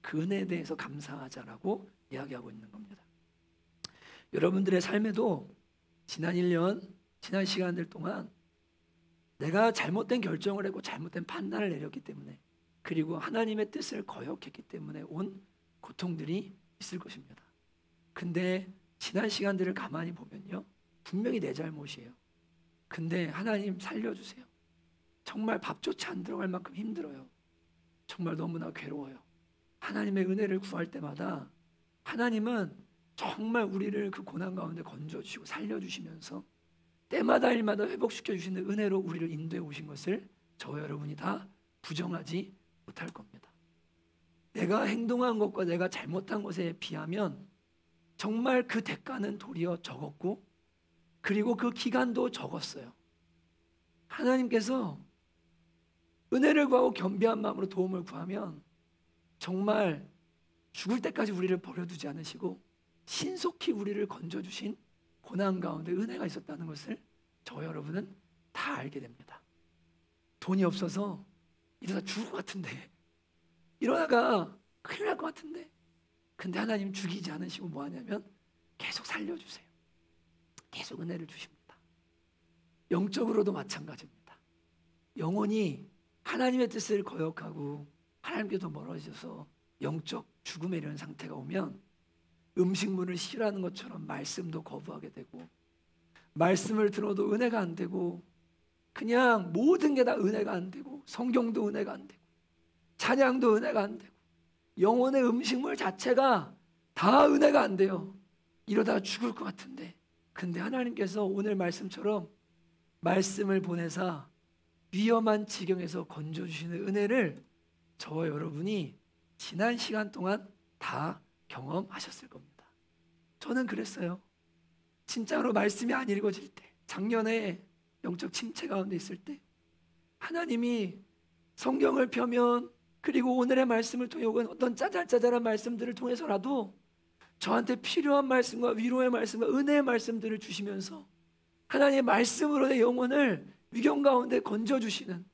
그 은혜에 대해서 감사하자라고 이야기하고 있는 겁니다. 여러분들의 삶에도 지난 1년, 지난 시간들 동안 내가 잘못된 결정을 하고 잘못된 판단을 내렸기 때문에 그리고 하나님의 뜻을 거역했기 때문에 온 고통들이 있을 것입니다. 근데 지난 시간들을 가만히 보면요 분명히 내 잘못이에요. 근데 하나님 살려주세요. 정말 밥조차 안 들어갈 만큼 힘들어요. 정말 너무나 괴로워요. 하나님의 은혜를 구할 때마다 하나님은 정말 우리를 그 고난 가운데 건져주시고 살려주시면서 때마다 일마다 회복시켜 주시는 은혜로 우리를 인도해 오신 것을 저와 여러분이 다 부정하지 못할 겁니다. 내가 행동한 것과 내가 잘못한 것에 비하면 정말 그 대가는 도리어 적었고 그리고 그 기간도 적었어요. 하나님께서 은혜를 구하고 겸비한 마음으로 도움을 구하면 정말 죽을 때까지 우리를 버려두지 않으시고 신속히 우리를 건져주신 고난 가운데 은혜가 있었다는 것을 저 여러분은 다 알게 됩니다. 돈이 없어서 이러다 죽을 것 같은데 이러다가 큰일 날 것 같은데 근데 하나님 죽이지 않으시고 뭐 하냐면 계속 살려주세요. 계속 은혜를 주십니다. 영적으로도 마찬가지입니다. 영혼이 하나님의 뜻을 거역하고 하나님께서 멀어져서 영적 죽음에 이르는 상태가 오면 음식물을 싫어하는 것처럼 말씀도 거부하게 되고 말씀을 들어도 은혜가 안 되고 그냥 모든 게 다 은혜가 안 되고 성경도 은혜가 안 되고 찬양도 은혜가 안 되고 영혼의 음식물 자체가 다 은혜가 안 돼요. 이러다가 죽을 것 같은데 근데 하나님께서 오늘 말씀처럼 말씀을 보내사 위험한 지경에서 건져주시는 은혜를 저와 여러분이 지난 시간 동안 다 경험하셨을 겁니다. 저는 그랬어요. 진짜로 말씀이 안 읽어질 때 작년에 영적 침체 가운데 있을 때 하나님이 성경을 펴면 그리고 오늘의 말씀을 통해 혹은 어떤 짜잘짜잘한 말씀들을 통해서라도 저한테 필요한 말씀과 위로의 말씀과 은혜의 말씀들을 주시면서 하나님의 말씀으로 내 영혼을 위경 가운데 건져주시는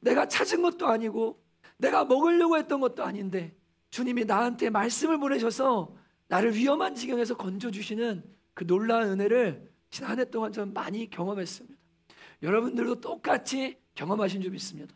내가 찾은 것도 아니고 내가 먹으려고 했던 것도 아닌데 주님이 나한테 말씀을 보내셔서 나를 위험한 지경에서 건져주시는 그 놀라운 은혜를 지난 한 해 동안 저는 많이 경험했습니다. 여러분들도 똑같이 경험하신 줄 믿습니다.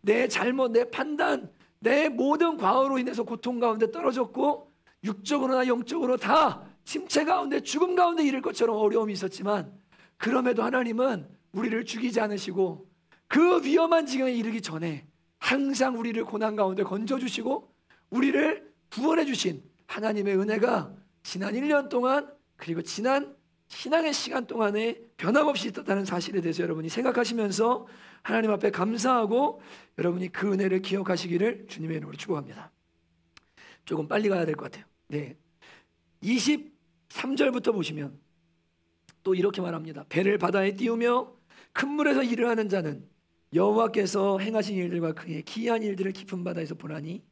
내 잘못, 내 판단, 내 모든 과오로 인해서 고통 가운데 떨어졌고 육적으로나 영적으로 다 침체 가운데 죽음 가운데 이를 것처럼 어려움이 있었지만 그럼에도 하나님은 우리를 죽이지 않으시고 그 위험한 지경에 이르기 전에 항상 우리를 고난 가운데 건져주시고 우리를 구원해 주신 하나님의 은혜가 지난 1년 동안 그리고 지난 신앙의 시간 동안에 변함없이 있었다는 사실에 대해서 여러분이 생각하시면서 하나님 앞에 감사하고 여러분이 그 은혜를 기억하시기를 주님의 이름으로 축복합니다. 조금 빨리 가야 될 것 같아요. 네, 23절부터 보시면 또 이렇게 말합니다. 배를 바다에 띄우며 큰 물에서 일을 하는 자는 여호와께서 행하신 일들과 그의 기이한 일들을 깊은 바다에서 보나니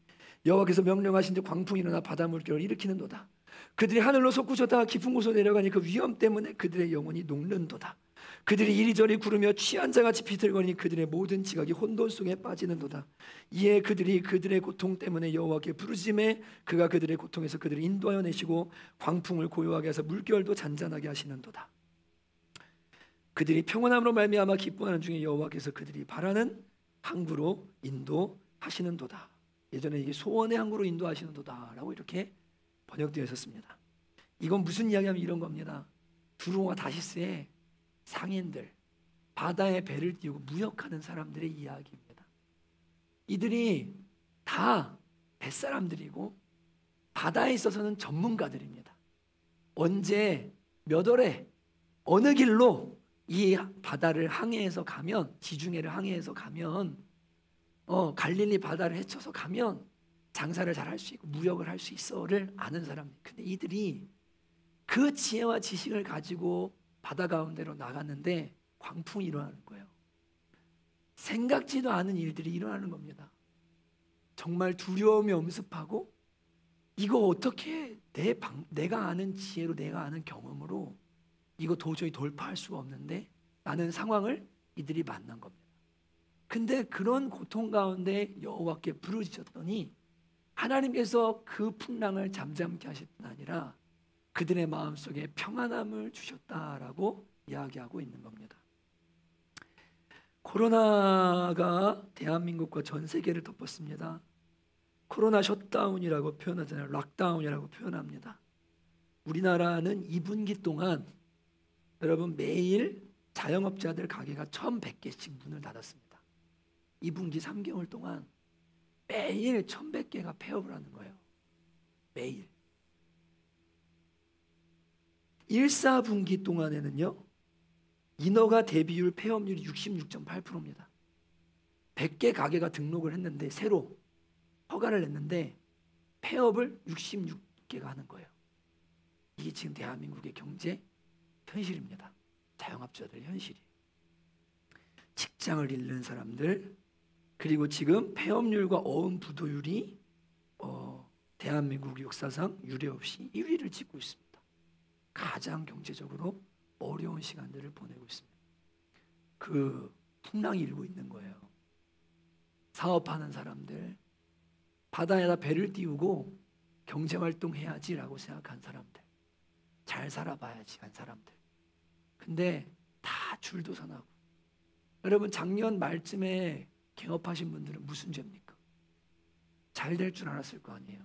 여호와께서 명령하신 즉 광풍이 일어나 바다 물결을 일으키는도다. 그들이 하늘로 솟구쳤다가 깊은 곳으로 내려가니 그 위험 때문에 그들의 영혼이 녹는도다. 그들이 이리저리 구르며 취한 자같이 비틀거리니 그들의 모든 지각이 혼돈 속에 빠지는도다. 이에 그들이 그들의 고통 때문에 여호와께 부르짖음에 그가 그들의 고통에서 그들을 인도하여 내시고 광풍을 고요하게 하사 물결도 잔잔하게 하시는도다. 그들이 평온함으로 말미암아 기뻐하는 중에 여호와께서 그들이 바라는 항구로 인도하시는도다. 예전에 이게 소원의 항구로 인도하시는도다라고 이렇게 번역되어 있었습니다. 이건 무슨 이야기하면 이런 겁니다. 두로와 다시스의 상인들, 바다에 배를 띄우고 무역하는 사람들의 이야기입니다. 이들이 다 뱃사람들이고 바다에 있어서는 전문가들입니다. 언제 몇 월에 어느 길로 이 바다를 항해해서 가면, 지중해를 항해해서 가면 갈릴리 바다를 헤쳐서 가면 장사를 잘 할 수 있고 무역을 할 수 있어를 아는 사람들. 근데 이들이 그 지혜와 지식을 가지고 바다 가운데로 나갔는데 광풍이 일어나는 거예요. 생각지도 않은 일들이 일어나는 겁니다. 정말 두려움이 엄습하고 이거 어떻게 내가 아는 지혜로 내가 아는 경험으로 이거 도저히 돌파할 수가 없는데 라는 상황을 이들이 만난 겁니다. 근데 그런 고통 가운데 여호와께 부르짖었더니 하나님께서 그 풍랑을 잠잠케 하실 뿐 아니라 그들의 마음속에 평안함을 주셨다라고 이야기하고 있는 겁니다. 코로나가 대한민국과 전 세계를 덮었습니다. 코로나 셧다운이라고 표현하잖아요. 락다운이라고 표현합니다. 우리나라는 2분기 동안 여러분 매일 자영업자들 가게가 1,100개씩 문을 닫았습니다. 2분기 3개월 동안 매일 1,100개가 폐업을 하는 거예요. 매일. 1, 4분기 동안에는요. 인허가 대비율 폐업률이 66.8%입니다. 100개 가게가 등록을 했는데 새로 허가를 냈는데 폐업을 66개가 하는 거예요. 이게 지금 대한민국의 경제 현실입니다. 자영업자들의 현실이에요. 직장을 잃는 사람들 그리고 지금 폐업률과 어음 부도율이 대한민국 역사상 유례 없이 1위를 찍고 있습니다. 가장 경제적으로 어려운 시간들을 보내고 있습니다. 그 풍랑이 일고 있는 거예요. 사업하는 사람들, 바다에다 배를 띄우고 경제활동해야지라고 생각한 사람들, 잘 살아봐야지 한 사람들. 근데 다 줄도산하고. 여러분 작년 말쯤에 개업하신 분들은 무슨 죄입니까? 잘 될 줄 알았을 거 아니에요.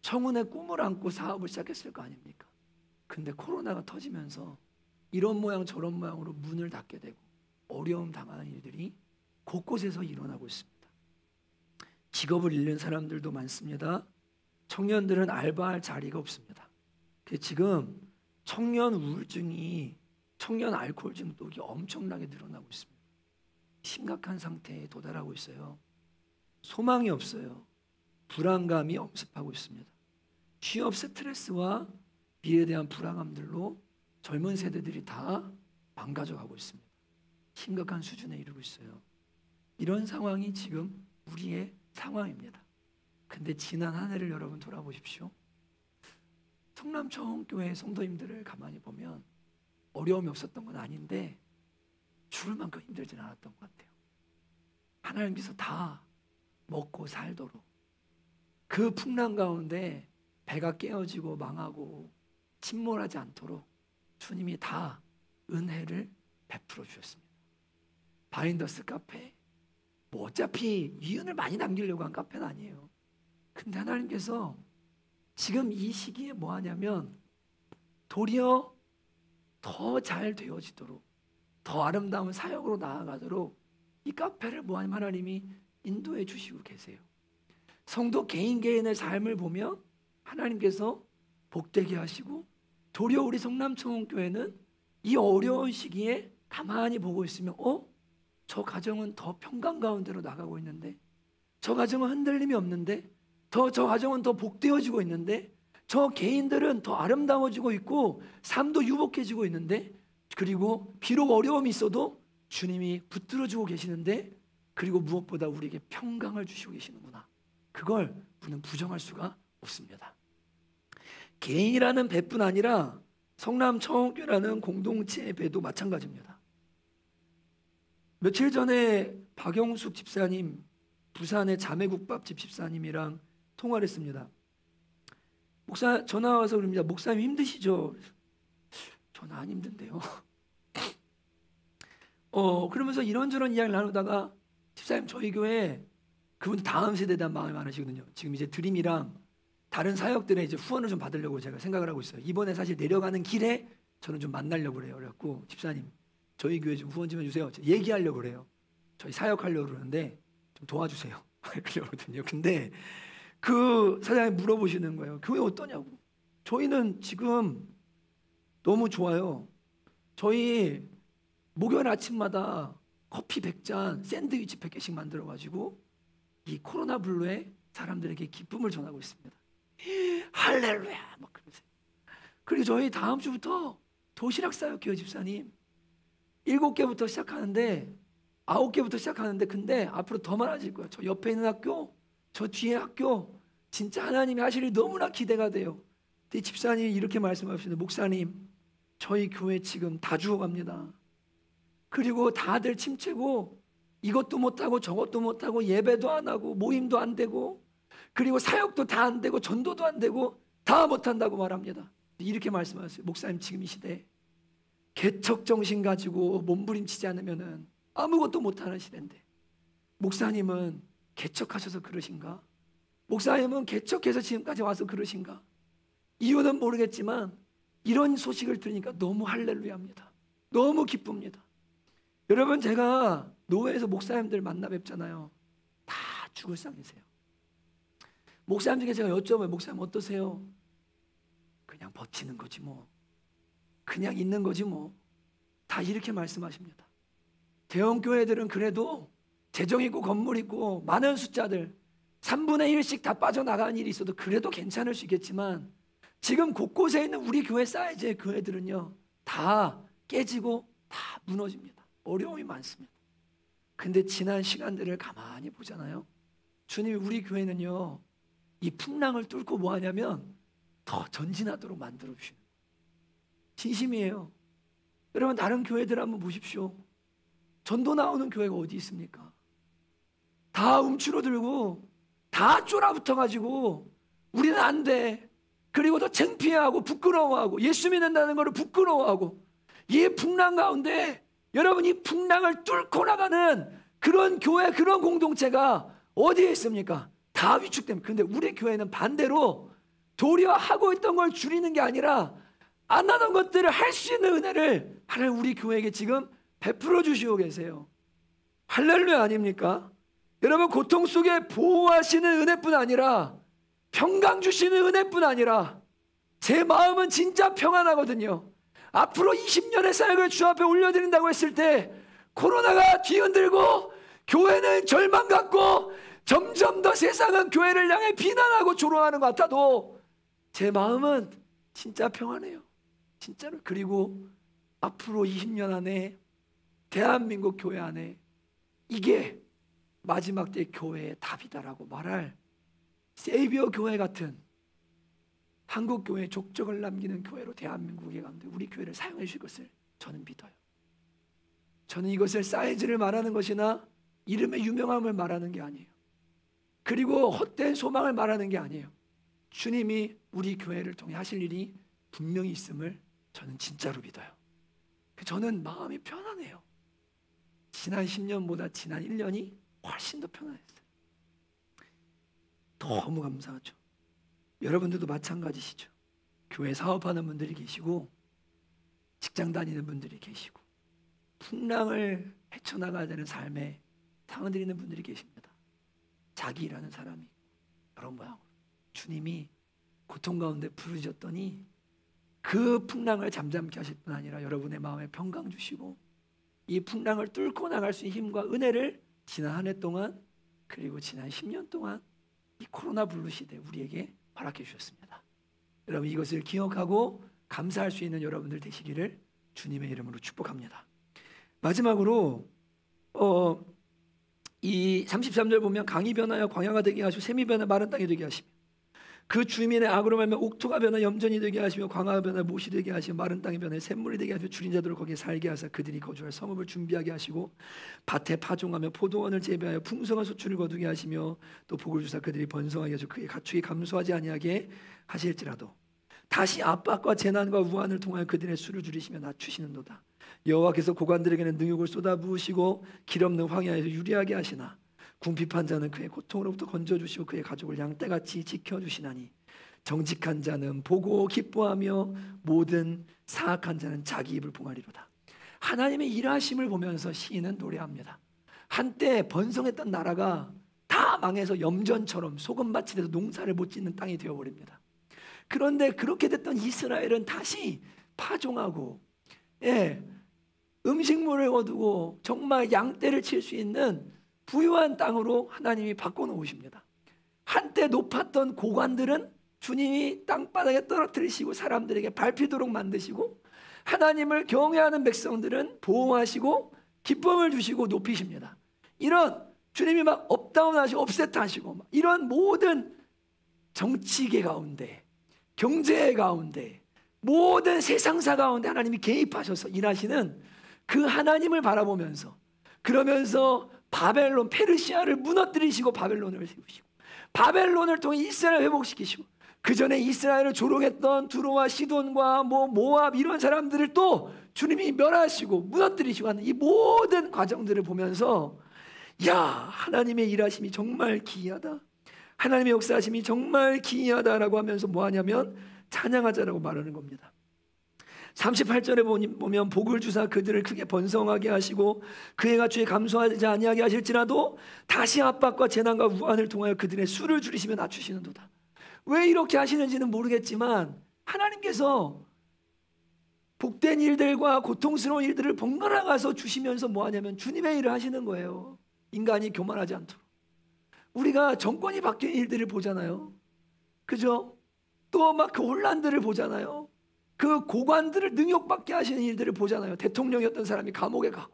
청운의 꿈을 안고 사업을 시작했을 거 아닙니까? 근데 코로나가 터지면서 이런 모양 저런 모양으로 문을 닫게 되고 어려움 당하는 일들이 곳곳에서 일어나고 있습니다. 직업을 잃는 사람들도 많습니다. 청년들은 알바할 자리가 없습니다. 지금 청년 우울증이 청년 알코올 중독이 엄청나게 늘어나고 있습니다. 심각한 상태에 도달하고 있어요. 소망이 없어요. 불안감이 엄습하고 있습니다. 취업 스트레스와 미래에 대한 불안감들로 젊은 세대들이 다 망가져가고 있습니다. 심각한 수준에 이르고 있어요. 이런 상황이 지금 우리의 상황입니다. 근데 지난 한 해를 여러분 돌아보십시오. 성남초원교회 성도님들을 가만히 보면 어려움이 없었던 건 아닌데 죽을 만큼 힘들진 않았던 것 같아요. 하나님께서 다 먹고 살도록 그 풍랑 가운데 배가 깨어지고 망하고 침몰하지 않도록 주님이 다 은혜를 베풀어 주셨습니다. 바인더스 카페, 뭐 어차피 이윤을 많이 남기려고 한 카페는 아니에요. 근데 하나님께서 지금 이 시기에 뭐 하냐면 도리어 더 잘 되어지도록, 더 아름다운 사역으로 나아가도록 이 카페를 뭐 하나님이 인도해 주시고 계세요. 성도 개인 개인의 삶을 보면 하나님께서 복되게 하시고, 도리어 우리 성남청원교회는 이 어려운 시기에 가만히 보고 있으면 저 가정은 더 평강 가운데로 나가고 있는데, 저 가정은 흔들림이 없는데, 저 가정은 더 복되어지고 있는데, 저 개인들은 더 아름다워지고 있고 삶도 유복해지고 있는데, 그리고 비록 어려움이 있어도 주님이 붙들어주고 계시는데, 그리고 무엇보다 우리에게 평강을 주시고 계시는구나, 그걸 우리는 부정할 수가 없습니다. 개인이라는 배뿐 아니라 성남청원교회라는 공동체의 배도 마찬가지입니다. 며칠 전에 박영숙 집사님, 부산의 자매국밥집 집사님이랑 통화를 했습니다. 목사 전화 와서 그럽니다. 목사님 힘드시죠? 저는 안 힘든데요. 그러면서 이런저런 이야기를 나누다가, 집사님 저희 교회, 그분 다음 세대에 대한 마음이 많으시거든요. 지금 이제 드림이랑 다른 사역들의 이제 후원을 좀 받으려고 제가 생각을 하고 있어요. 이번에 사실 내려가는 길에 저는 좀 만나려고 그래요. 그래갖고 집사님 저희 교회 좀 후원 좀 해주세요. 얘기하려고 그래요. 저희 사역하려고 그러는데 좀 도와주세요. 그러거든요. 근데 그 사장님이 물어보시는 거예요. 교회 어떠냐고. 저희는 지금 너무 좋아요. 저희 목요일 아침마다 커피 100잔, 샌드위치 100개씩 만들어가지고 이 코로나 블루에 사람들에게 기쁨을 전하고 있습니다. 할렐루야 막 그러세요. 그리고 저희 다음 주부터 도시락 사역해요. 집사님 7개부터 시작하는데 9개부터 시작하는데, 근데 앞으로 더 많아질 거예요. 저 옆에 있는 학교, 저 뒤에 학교, 진짜 하나님이 하실 일이 너무나 기대가 돼요. 근데 집사님이 이렇게 말씀하시는데, 목사님 저희 교회 지금 다 죽어갑니다. 그리고 다들 침체고 이것도 못하고 저것도 못하고 예배도 안 하고 모임도 안 되고, 그리고 사역도 다 안 되고 전도도 안 되고 다 못한다고 말합니다. 이렇게 말씀하세요. 목사님 지금 이 시대에 개척정신 가지고 몸부림치지 않으면 아무것도 못하는 시대인데, 목사님은 개척하셔서 그러신가? 목사님은 개척해서 지금까지 와서 그러신가? 이유는 모르겠지만 이런 소식을 들으니까 너무 할렐루야입니다. 너무 기쁩니다. 여러분, 제가 노회에서 목사님들 만나 뵙잖아요. 다 죽을 상이세요. 목사님 중에 제가 여쭤봐요. 목사님 어떠세요? 그냥 버티는 거지 뭐, 그냥 있는 거지 뭐, 다 이렇게 말씀하십니다. 대형 교회들은 그래도 재정 있고 건물 있고 많은 숫자들 3분의 1씩 다 빠져나가는 일이 있어도 그래도 괜찮을 수 있겠지만, 지금 곳곳에 있는 우리 교회 사이즈의 교회들은요 다 깨지고 다 무너집니다. 어려움이 많습니다. 근데 지난 시간들을 가만히 보잖아요. 주님이 우리 교회는요 이 풍랑을 뚫고 뭐 하냐면 더 전진하도록 만들어 주시는 거예요. 진심이에요. 여러분, 다른 교회들 한번 보십시오. 전도 나오는 교회가 어디 있습니까? 다 움츠러들고 다 쫄아붙어가지고 우리는 안 돼, 그리고 더 창피해하고 부끄러워하고 예수 믿는다는 것을 부끄러워하고, 이 풍랑 가운데 여러분, 이 풍랑을 뚫고 나가는 그런 교회, 그런 공동체가 어디에 있습니까? 다 위축됩니다. 그런데 우리 교회는 반대로 도리어 하고 있던 걸 줄이는 게 아니라 안 하던 것들을 할 수 있는 은혜를 하나님 우리 교회에게 지금 베풀어 주시고 계세요. 할렐루야 아닙니까? 여러분, 고통 속에 보호하시는 은혜뿐 아니라 평강 주시는 은혜뿐 아니라 제 마음은 진짜 평안하거든요. 앞으로 20년의 사역을 주 앞에 올려드린다고 했을 때 코로나가 뒤흔들고 교회는 절망 같고 점점 더 세상은 교회를 향해 비난하고 조롱하는 것 같아도 제 마음은 진짜 평안해요. 진짜로. 그리고 앞으로 20년 안에 대한민국 교회 안에 이게 마지막 때 교회의 답이다라고 말할 세이비어 교회 같은 한국 교회의 족적을 남기는 교회로 대한민국의 가운데 우리 교회를 사용해 주실 것을 저는 믿어요. 저는 이것을 사이즈를 말하는 것이나 이름의 유명함을 말하는 게 아니에요. 그리고 헛된 소망을 말하는 게 아니에요. 주님이 우리 교회를 통해 하실 일이 분명히 있음을 저는 진짜로 믿어요. 저는 마음이 편안해요. 지난 10년보다 지난 1년이 훨씬 더 편안했어요. 너무 감사하죠. 여러분들도 마찬가지시죠. 교회 사업하는 분들이 계시고 직장 다니는 분들이 계시고 풍랑을 헤쳐나가야 되는 삶에 상흔 있는 분들이 계십니다. 자기 일하는 사람이 여러 모양으로 주님이 고통 가운데 부르셨더니 그 풍랑을 잠잠케 하실 뿐 아니라 여러분의 마음에 평강 주시고 이 풍랑을 뚫고 나갈 수 있는 힘과 은혜를 지난 한 해 동안 그리고 지난 10년 동안 이 코로나 블루 시대 우리에게 허락해 주셨습니다. 여러분 이것을 기억하고 감사할 수 있는 여러분들 되시기를 주님의 이름으로 축복합니다. 마지막으로 이 33절 보면 강이 변하여 광야가 되게 하시고 샘이 변하여 마른 땅이 되게 하시며 그 주민의 악으로 말하면 옥토가 변하여 염전이 되게 하시며 광야가 변하여 못이 되게 하시며 마른 땅이 변하여 샘물이 되게 하시며 줄인 자들을 거기에 살게 하사 그들이 거주할 성읍을 준비하게 하시고 밭에 파종하며 포도원을 재배하여 풍성한 소출을 거두게 하시며 또 복을 주사 그들이 번성하게 하시고 그의 가축이 감소하지 아니하게 하실지라도 다시 압박과 재난과 우환을 통하여 그들의 수를 줄이시며 낮추시는도다. 여호와께서 고관들에게는 능욕을 쏟아부으시고 길 없는 황야에서 유리하게 하시나 궁핍한 자는 그의 고통으로부터 건져주시고 그의 가족을 양떼같이 지켜주시나니 정직한 자는 보고 기뻐하며 모든 사악한 자는 자기 입을 봉하리로다. 하나님의 일하심을 보면서 시인은 노래합니다. 한때 번성했던 나라가 다 망해서 염전처럼 소금밭이 돼서 농사를 못 짓는 땅이 되어버립니다. 그런데 그렇게 됐던 이스라엘은 다시 파종하고 음식물을 거두고 정말 양떼를 칠 수 있는 부유한 땅으로 하나님이 바꿔놓으십니다. 한때 높았던 고관들은 주님이 땅바닥에 떨어뜨리시고 사람들에게 밟히도록 만드시고 하나님을 경외하는 백성들은 보호하시고 기쁨을 주시고 높이십니다. 이런 주님이 막 업다운하시고 업셋하시고 이런 모든 정치계 가운데 경제 가운데 모든 세상사 가운데 하나님이 개입하셔서 일하시는 그 하나님을 바라보면서 그러면서 바벨론 페르시아를 무너뜨리시고 바벨론을 세우시고 바벨론을 통해 이스라엘 회복시키시고 그 전에 이스라엘을 조롱했던 두로와 시돈과 모압 이런 사람들을 또 주님이 멸하시고 무너뜨리시고 하는 이 모든 과정들을 보면서 야 하나님의 일하심이 정말 기이하다. 하나님의 역사하심이 정말 기이하다라고 하면서 뭐하냐면 찬양하자라고 말하는 겁니다. 38절에 보면 복을 주사 그들을 크게 번성하게 하시고 그의 가축이 감소하지 아니하게 하실지라도 다시 압박과 재난과 우환을 통하여 그들의 수를 줄이시며 낮추시는도다. 왜 이렇게 하시는지는 모르겠지만 하나님께서 복된 일들과 고통스러운 일들을 번갈아 가서 주시면서 뭐하냐면 주님의 일을 하시는 거예요. 인간이 교만하지 않도록. 우리가 정권이 바뀐 일들을 보잖아요. 그죠? 또 막 그 혼란들을 보잖아요. 그 고관들을 능욕받게 하시는 일들을 보잖아요. 대통령이었던 사람이 감옥에 가고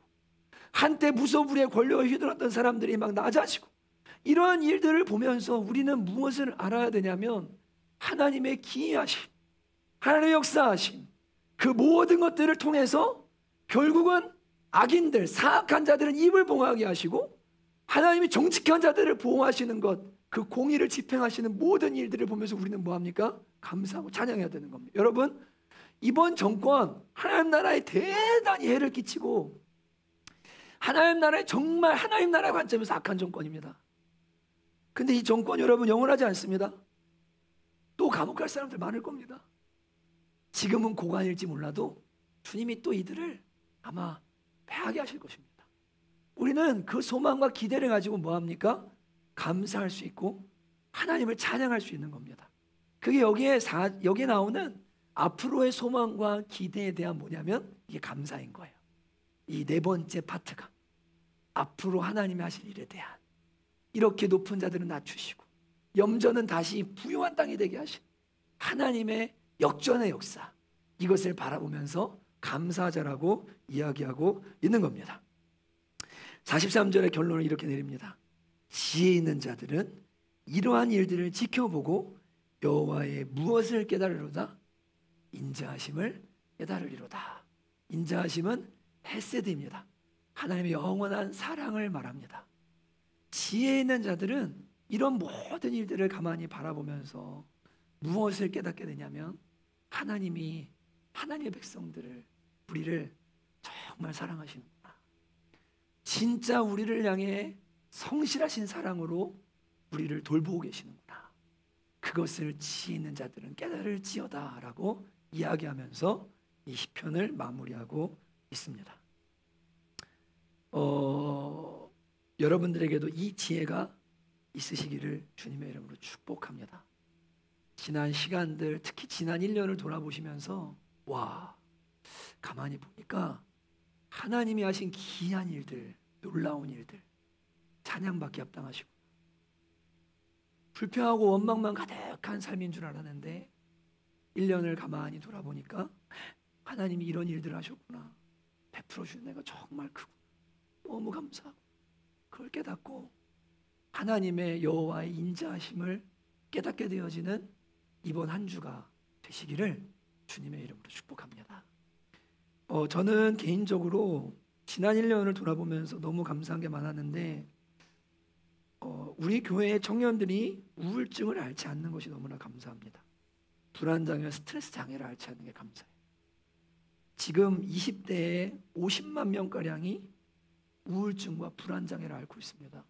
한때 무소불위의 권력을 휘둘렀던 사람들이 막 낮아지고 이러한 일들을 보면서 우리는 무엇을 알아야 되냐면 하나님의 기이하심, 하나님의 역사하심 그 모든 것들을 통해서 결국은 악인들, 사악한 자들은 입을 봉하게 하시고 하나님이 정직한 자들을 보호하시는 것, 그 공의를 집행하시는 모든 일들을 보면서 우리는 뭐합니까? 감사하고 찬양해야 되는 겁니다. 여러분 이번 정권 하나님 나라에 대단히 해를 끼치고 하나님 나라에 정말 하나님 나라의 관점에서 악한 정권입니다. 근데 이 정권 여러분 영원하지 않습니다. 또 감옥 갈 사람들 많을 겁니다. 지금은 고관일지 몰라도 주님이 또 이들을 아마 패하게 하실 것입니다. 우리는 그 소망과 기대를 가지고 뭐합니까? 감사할 수 있고 하나님을 찬양할 수 있는 겁니다. 그게 여기에 나오는 앞으로의 소망과 기대에 대한 뭐냐면 이게 감사인 거예요. 이 네 번째 파트가 앞으로 하나님이 하실 일에 대한 이렇게 높은 자들은 낮추시고 염전은 다시 부유한 땅이 되게 하신 하나님의 역전의 역사 이것을 바라보면서 감사하자라고 이야기하고 있는 겁니다. 43절의 결론을 이렇게 내립니다. 지혜 있는 자들은 이러한 일들을 지켜보고 여호와의 무엇을 깨달으로다? 인자하심을 깨달으리로다. 인자하심은 헤세드입니다. 하나님의 영원한 사랑을 말합니다. 지혜 있는 자들은 이런 모든 일들을 가만히 바라보면서 무엇을 깨닫게 되냐면 하나님이 하나님의 백성들을 우리를 정말 사랑하시는구나. 진짜 우리를 향해 성실하신 사랑으로 우리를 돌보고 계시는구나. 그것을 지혜 있는 자들은 깨달을지어다라고 이야기하면서 이 시편을 마무리하고 있습니다. 여러분들에게도 이 지혜가 있으시기를 주님의 이름으로 축복합니다. 지난 시간들, 특히 지난 1년을 돌아보시면서 와, 가만히 보니까 하나님이 하신 기이한 일들, 놀라운 일들, 찬양받기 합당하시고 불평하고 원망만 가득한 삶인 줄 알았는데 1년을 가만히 돌아보니까 하나님이 이런 일들을 하셨구나. 베풀어 주신 내가 정말 크구나. 너무 감사하고 그걸 깨닫고 하나님의 여호와의 인자하심을 깨닫게 되어지는 이번 한 주가 되시기를 주님의 이름으로 축복합니다. 저는 개인적으로 지난 1년을 돌아보면서 너무 감사한 게 많았는데 우리 교회의 청년들이 우울증을 앓지 않는 것이 너무나 감사합니다. 불안장애와 스트레스 장애를 앓지 않는 게 감사해요. 지금 20대에 50만 명가량이 우울증과 불안장애를 앓고 있습니다.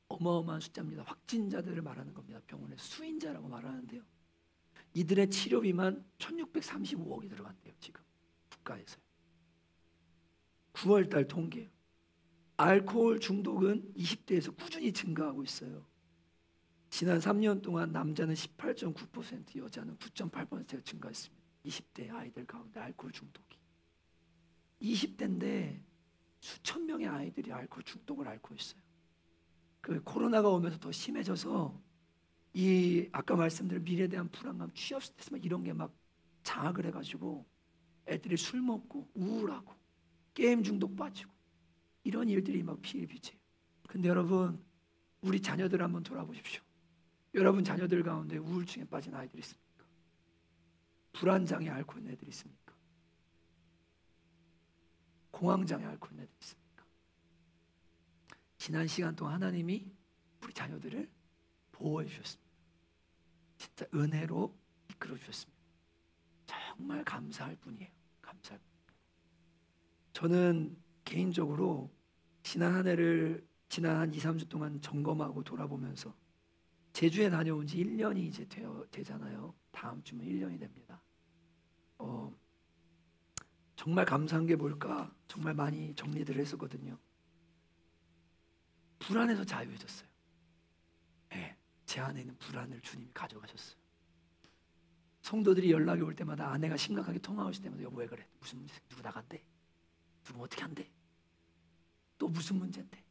어마어마한 숫자입니다. 확진자들을 말하는 겁니다. 병원에 수인자라고 말하는데요. 이들의 치료비만 1635억이 들어간대요. 지금 국가에서요. 9월달 통계요. 알코올 중독은 20대에서 꾸준히 증가하고 있어요. 지난 3년 동안 남자는 18.9%, 여자는 9.8%가 증가했습니다. 20대 아이들 가운데 알코올 중독이. 20대인데 수천 명의 아이들이 알코올 중독을 앓고 있어요. 그 코로나가 오면서 더 심해져서 이 아까 말씀드린 미래에 대한 불안감, 취업 스트레스 막 이런 게 막 장악을 해가지고 애들이 술 먹고 우울하고 게임 중독 빠지고 이런 일들이 막 비일비재해요. 근데 여러분 우리 자녀들 한번 돌아보십시오. 여러분 자녀들 가운데 우울증에 빠진 아이들이 있습니까? 불안장애 앓고 있는 애들이 있습니까? 공황장애 앓고 있는 애들이 있습니까? 지난 시간 동안 하나님이 우리 자녀들을 보호해 주셨습니다. 진짜 은혜로 이끌어 주셨습니다. 정말 감사할 뿐이에요. 감사할 뿐입니다. 저는 개인적으로 지난 한 해를 지난 한 2, 3주 동안 점검하고 돌아보면서 제주에 다녀온 지 1년이 이제 되잖아요. 다음 주면 1년이 됩니다. 정말 감사한 게 뭘까? 정말 많이 정리를 했었거든요. 불안에서 자유해졌어요. 네, 제 안에 있는 불안을 주님이 가져가셨어요. 성도들이 연락이 올 때마다 아내가 심각하게 통화하실 때마다 여보 왜 그래? 무슨 문제? 누구 나간대? 누구 어떻게 한대? 또 무슨 문제인데?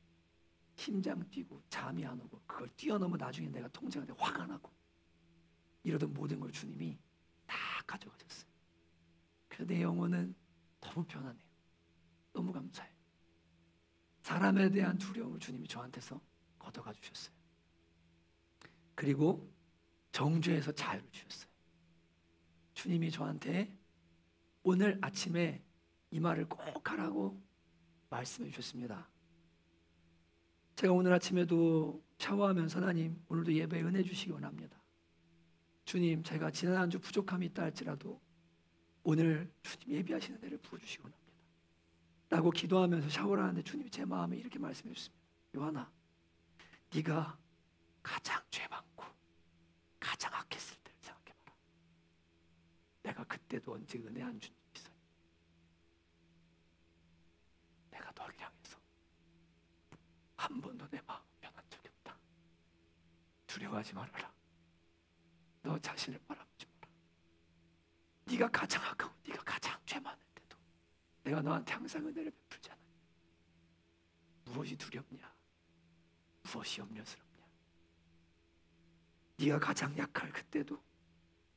심장 뛰고 잠이 안 오고 그걸 뛰어넘어 나중에 내가 통제하는데 화가 나고 이러던 모든 걸 주님이 다 가져가셨어요. 그래서 내 영혼은 너무 편안해요. 너무 감사해요. 사람에 대한 두려움을 주님이 저한테서 걷어가 주셨어요. 그리고 정죄에서 자유를 주셨어요. 주님이 저한테 오늘 아침에 이 말을 꼭 하라고 말씀해 주셨습니다. 제가 오늘 아침에도 샤워하면서 하나님 오늘도 예배에 은혜 주시기 원합니다. 주님 제가 지난 한 주 부족함이 있다 할지라도 오늘 주님 예비하시는 은혜를 부어주시기 원합니다. 라고 기도하면서 샤워를 하는데 주님이 제 마음에 이렇게 말씀해 주셨습니다. 요한아 네가 가장 죄 많고 가장 악했을 때를 생각해봐라. 내가 그때도 언제 은혜 안 준 적 있어? 내가 너를 향해서 한 번도 내 마음 변한 적이 없다. 두려워하지 말아라. 너 자신을 바라보지 마라. 네가 가장 악하고 네가 가장 죄 많을 때도 내가 너한테 항상 은혜를 베풀잖아. 무엇이 두렵냐? 무엇이 염려스럽냐? 네가 가장 약할 그때도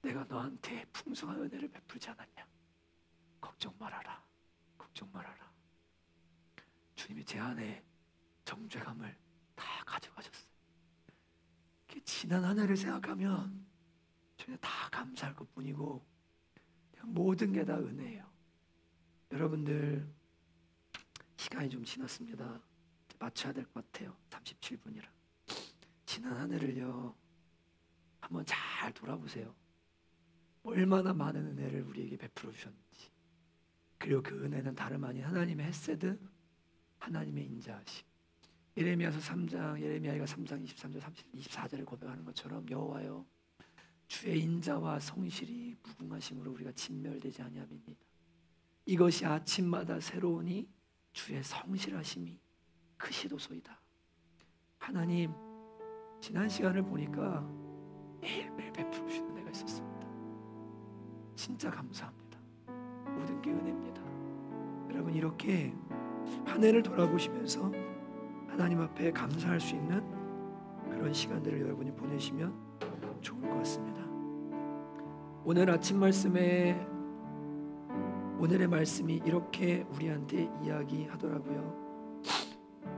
내가 너한테 풍성한 은혜를 베풀지 않았냐? 걱정 말아라. 걱정 말아라. 주님이 제 안에 정죄감을 다 가져가셨어요. 지난 한 해를 생각하면 저는 다 감사할 것뿐이고 그냥 모든 게 다 은혜예요. 여러분들 시간이 좀 지났습니다. 맞춰야 될 것 같아요. 37분이라. 지난 한 해를요 한번 잘 돌아보세요. 얼마나 많은 은혜를 우리에게 베풀어 주셨는지. 그리고 그 은혜는 다름 아닌 하나님의 헤세드, 하나님의 인자하심. 예레미야서 3장, 예레미야가 3장 23절 24절을 고백하는 것처럼 여호와여 주의 인자와 성실이 무궁하심으로 우리가 진멸되지 아니함이니이다. 이것이 아침마다 새로우니 주의 성실하심이 크시도소이다. 하나님, 지난 시간을 보니까 매일매일 베풀어 주시는 은혜가 있었습니다. 진짜 감사합니다. 모든 게 은혜입니다. 여러분, 이렇게 한 해를 돌아보시면서 하나님 앞에 감사할 수 있는 그런 시간들을 여러분이 보내시면 좋을 것 같습니다. 오늘 아침 말씀에 오늘의 말씀이 이렇게 우리한테 이야기하더라고요.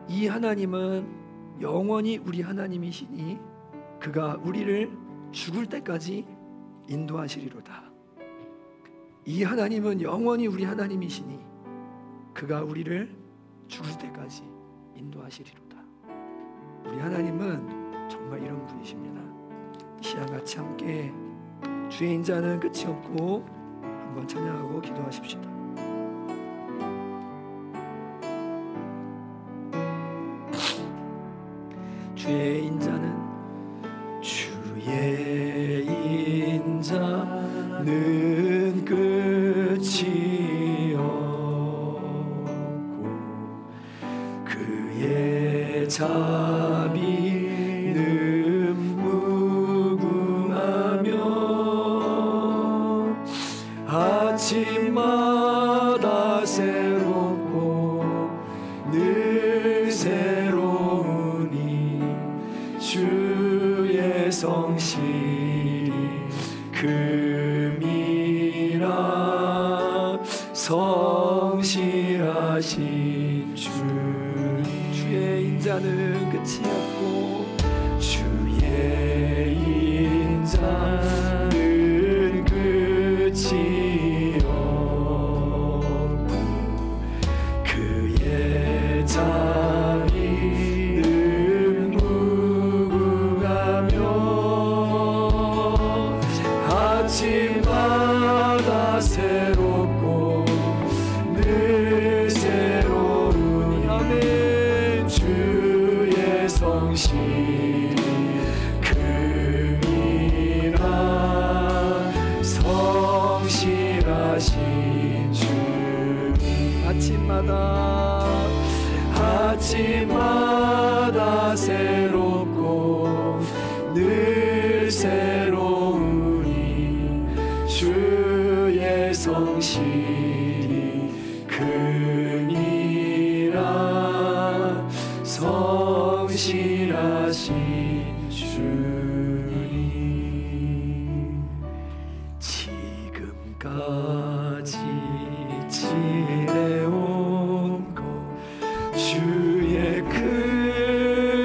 이 하나님은 영원히 우리 하나님이시니 그가 우리를 죽을 때까지 인도하시리로다. 이 하나님은 영원히 우리 하나님이시니 그가 우리를 죽을 때까지 인도하시리로다. 우리 하나님은 정말 이런 분이십니다. 이 시간 같이 함께 주의 인자는 끝이 없고 한번 찬양하고 기도하십시다. 주의 인자는 끝이 없고 그의 자비는 무궁하며 아침마다 새롭고 늘 새로우니 주의 성실이 금이라 성실하신 주의 인자는 끝이 없고 주의 인자는 끝이 없고 그의 자비는 무궁하며 아침마다 새롭고 늘 새로우니 아멘. 주의 성실이 금이라 성실하신 주 아침마다 새롭고 늘 새로우니 주의 성실이 금이라 성실하신 주님. 지금까지 지내온 것 주의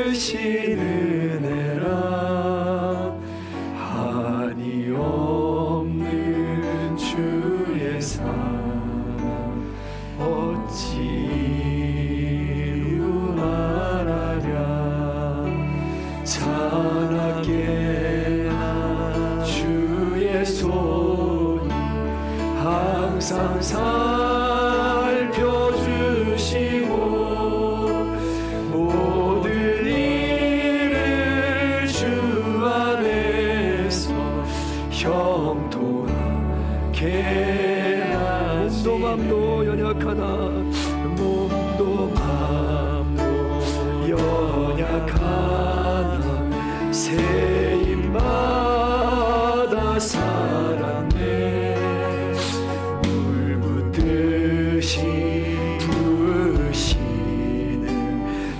크신 은혜라 한이 없는 주의 사랑 어찌 말하랴. 자나깨 주의 손이 항상 살펴주시고 모든 일을 주 안에서 형통하게 몸도 맘도 연약하나 몸도 맘도 연약하나 새 입마다 살았네. 물 붓듯이 부으시는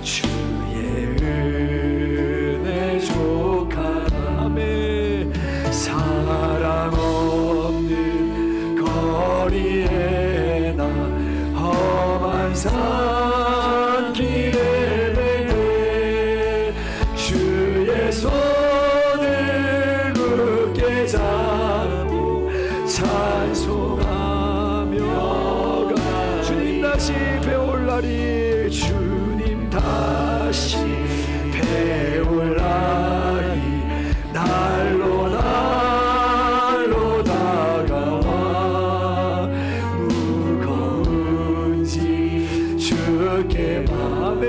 주의 은혜 족하나 아멘. 사랑 없는 거리에 나 험한 산길에 갈 때 주의 손을 굳게 잡고 찬송하며 가. 주님 다시 배울 날이 주님 다시 배울 날 어떻게 밤에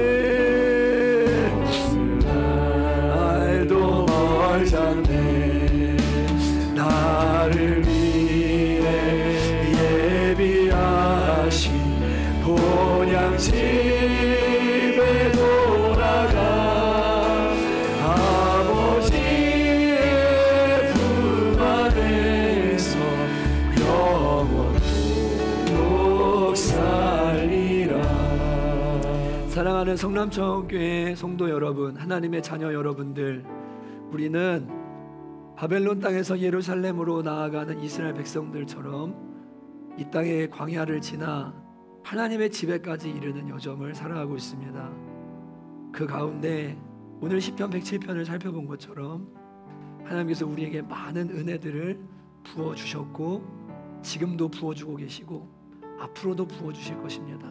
날도 멀잖네. 나를 위해 예비하신 본향집에 돌아가 아버지의 품 안에서 영원토록 살리라. 사랑하는 성남청교회 성도 여러분, 하나님의 자녀 여러분들, 우리는 바벨론 땅에서 예루살렘으로 나아가는 이스라엘 백성들처럼 이 땅의 광야를 지나 하나님의 집에까지 이르는 여정을 살아가고 있습니다. 그 가운데 오늘 시편 107편을 살펴본 것처럼 하나님께서 우리에게 많은 은혜들을 부어주셨고 지금도 부어주고 계시고 앞으로도 부어주실 것입니다.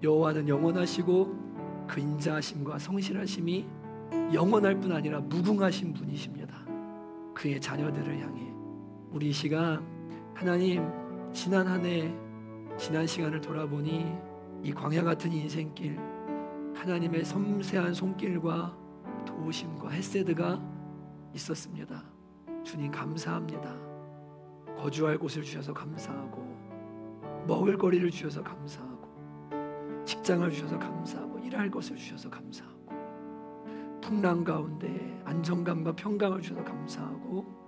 여호와는 영원하시고 그 인자하심과 성실하심이 영원할 뿐 아니라 무궁하신 분이십니다. 그의 자녀들을 향해 우리 이 시간 하나님, 지난 한 해 지난 시간을 돌아보니 이 광야 같은 인생길, 하나님의 섬세한 손길과 도우심과 헤세드가 있었습니다. 주님 감사합니다. 거주할 곳을 주셔서 감사하고, 먹을 거리를 주셔서 감사하고, 직장을 주셔서 감사하고, 일할 것을 주셔서 감사하고, 풍랑 가운데 안정감과 평강을 주셔서 감사하고,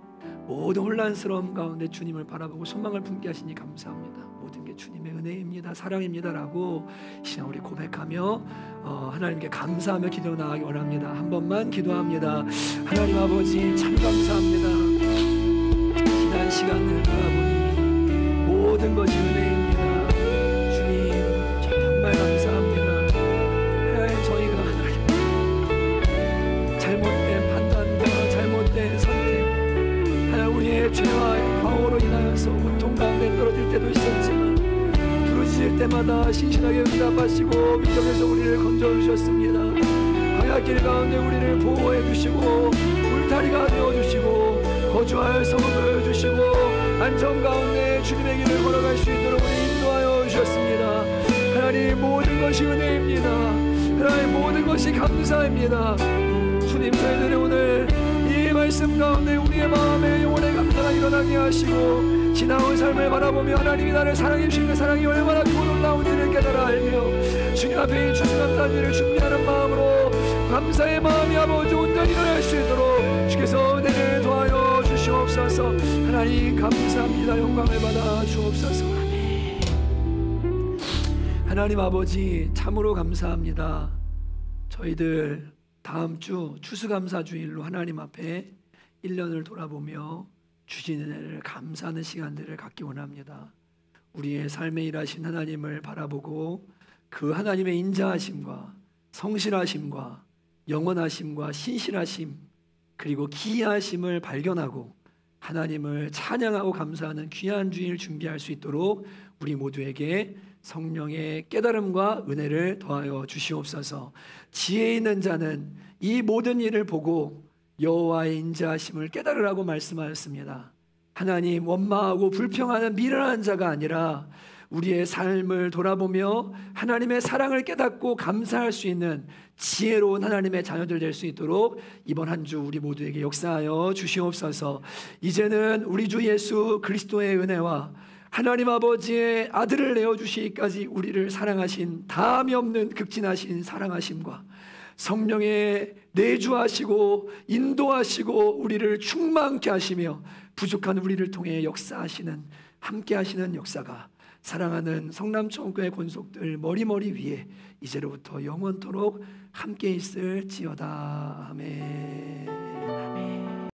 모든 혼란스러움 가운데 주님을 바라보고 소망을 품게 하시니 감사합니다. 모든 게 주님의 은혜입니다, 사랑입니다라고 시간 우리 고백하며 하나님께 감사하며 기도 나가기 원합니다. 한 번만 기도합니다. 하나님 아버지 참 감사합니다. 지난 시간을 바라보니 모든 것이 은혜입니다. 주님 정말 감사합니다. 하나님, 저희가 잘못된 판단과 잘못된 선택, 우리의 죄와 과오로 인하여서 고통 가운데 떨어질 때도 있었지만 부르짖을 때마다 신실하게 응답하시고 위험에서 우리를 건져주셨습니다. 광야길 가운데 우리를 보호해주시고 울타리가 되어주시고 거주할 성읍을 주시고 안정 가운데 주님의 길을 걸어갈 수 있도록 우리 인도하여 주셨습니다. 하나님, 모든 것이 은혜입니다. 하나님, 모든 것이 감사입니다. 주님, 저희들이 오늘 이 말씀 가운데 우리의 마음에 영혼의 감사가 일어나게 하시고 지나온 삶을 바라보며 하나님이 나를 사랑해 주신 그 사랑이 얼마나 크고 놀라운지를 깨달아 알며 주님 앞에 추수감사주를 준비하는 마음으로 감사의 마음이 아버지 온전히 일어날 수 있도록 주께서 은혜를 도하여 주시옵소서. 하나님 감사합니다. 영광을 받아 주옵소서. 아멘. 하나님 아버지 참으로 감사합니다. 저희들 다음 주 추수감사주일로 하나님 앞에 1년을 돌아보며 주신 은혜를 감사하는 시간들을 갖기 원합니다. 우리의 삶에 일하신 하나님을 바라보고 그 하나님의 인자하심과 성실하심과 영원하심과 신실하심 그리고 기이하심을 발견하고 하나님을 찬양하고 감사하는 귀한 주일 준비할 수 있도록 우리 모두에게 성령의 깨달음과 은혜를 더하여 주시옵소서. 지혜 있는 자는 이 모든 일을 보고 여호와의 인자하심을 깨달으라고 말씀하였습니다. 하나님, 원망하고 불평하는 미련한 자가 아니라 우리의 삶을 돌아보며 하나님의 사랑을 깨닫고 감사할 수 있는 지혜로운 하나님의 자녀들 될 수 있도록 이번 한 주 우리 모두에게 역사하여 주시옵소서. 이제는 우리 주 예수 그리스도의 은혜와 하나님 아버지의 아들을 내어주시기까지 우리를 사랑하신 다함이 없는 극진하신 사랑하심과 성령의 내주하시고 인도하시고 우리를 충만케 하시며 부족한 우리를 통해 역사하시는 함께 하시는 역사가 사랑하는 성남청교회 권속들 머리머리 위에 이제로부터 영원토록 함께 있을지어다. 아멘. 아멘.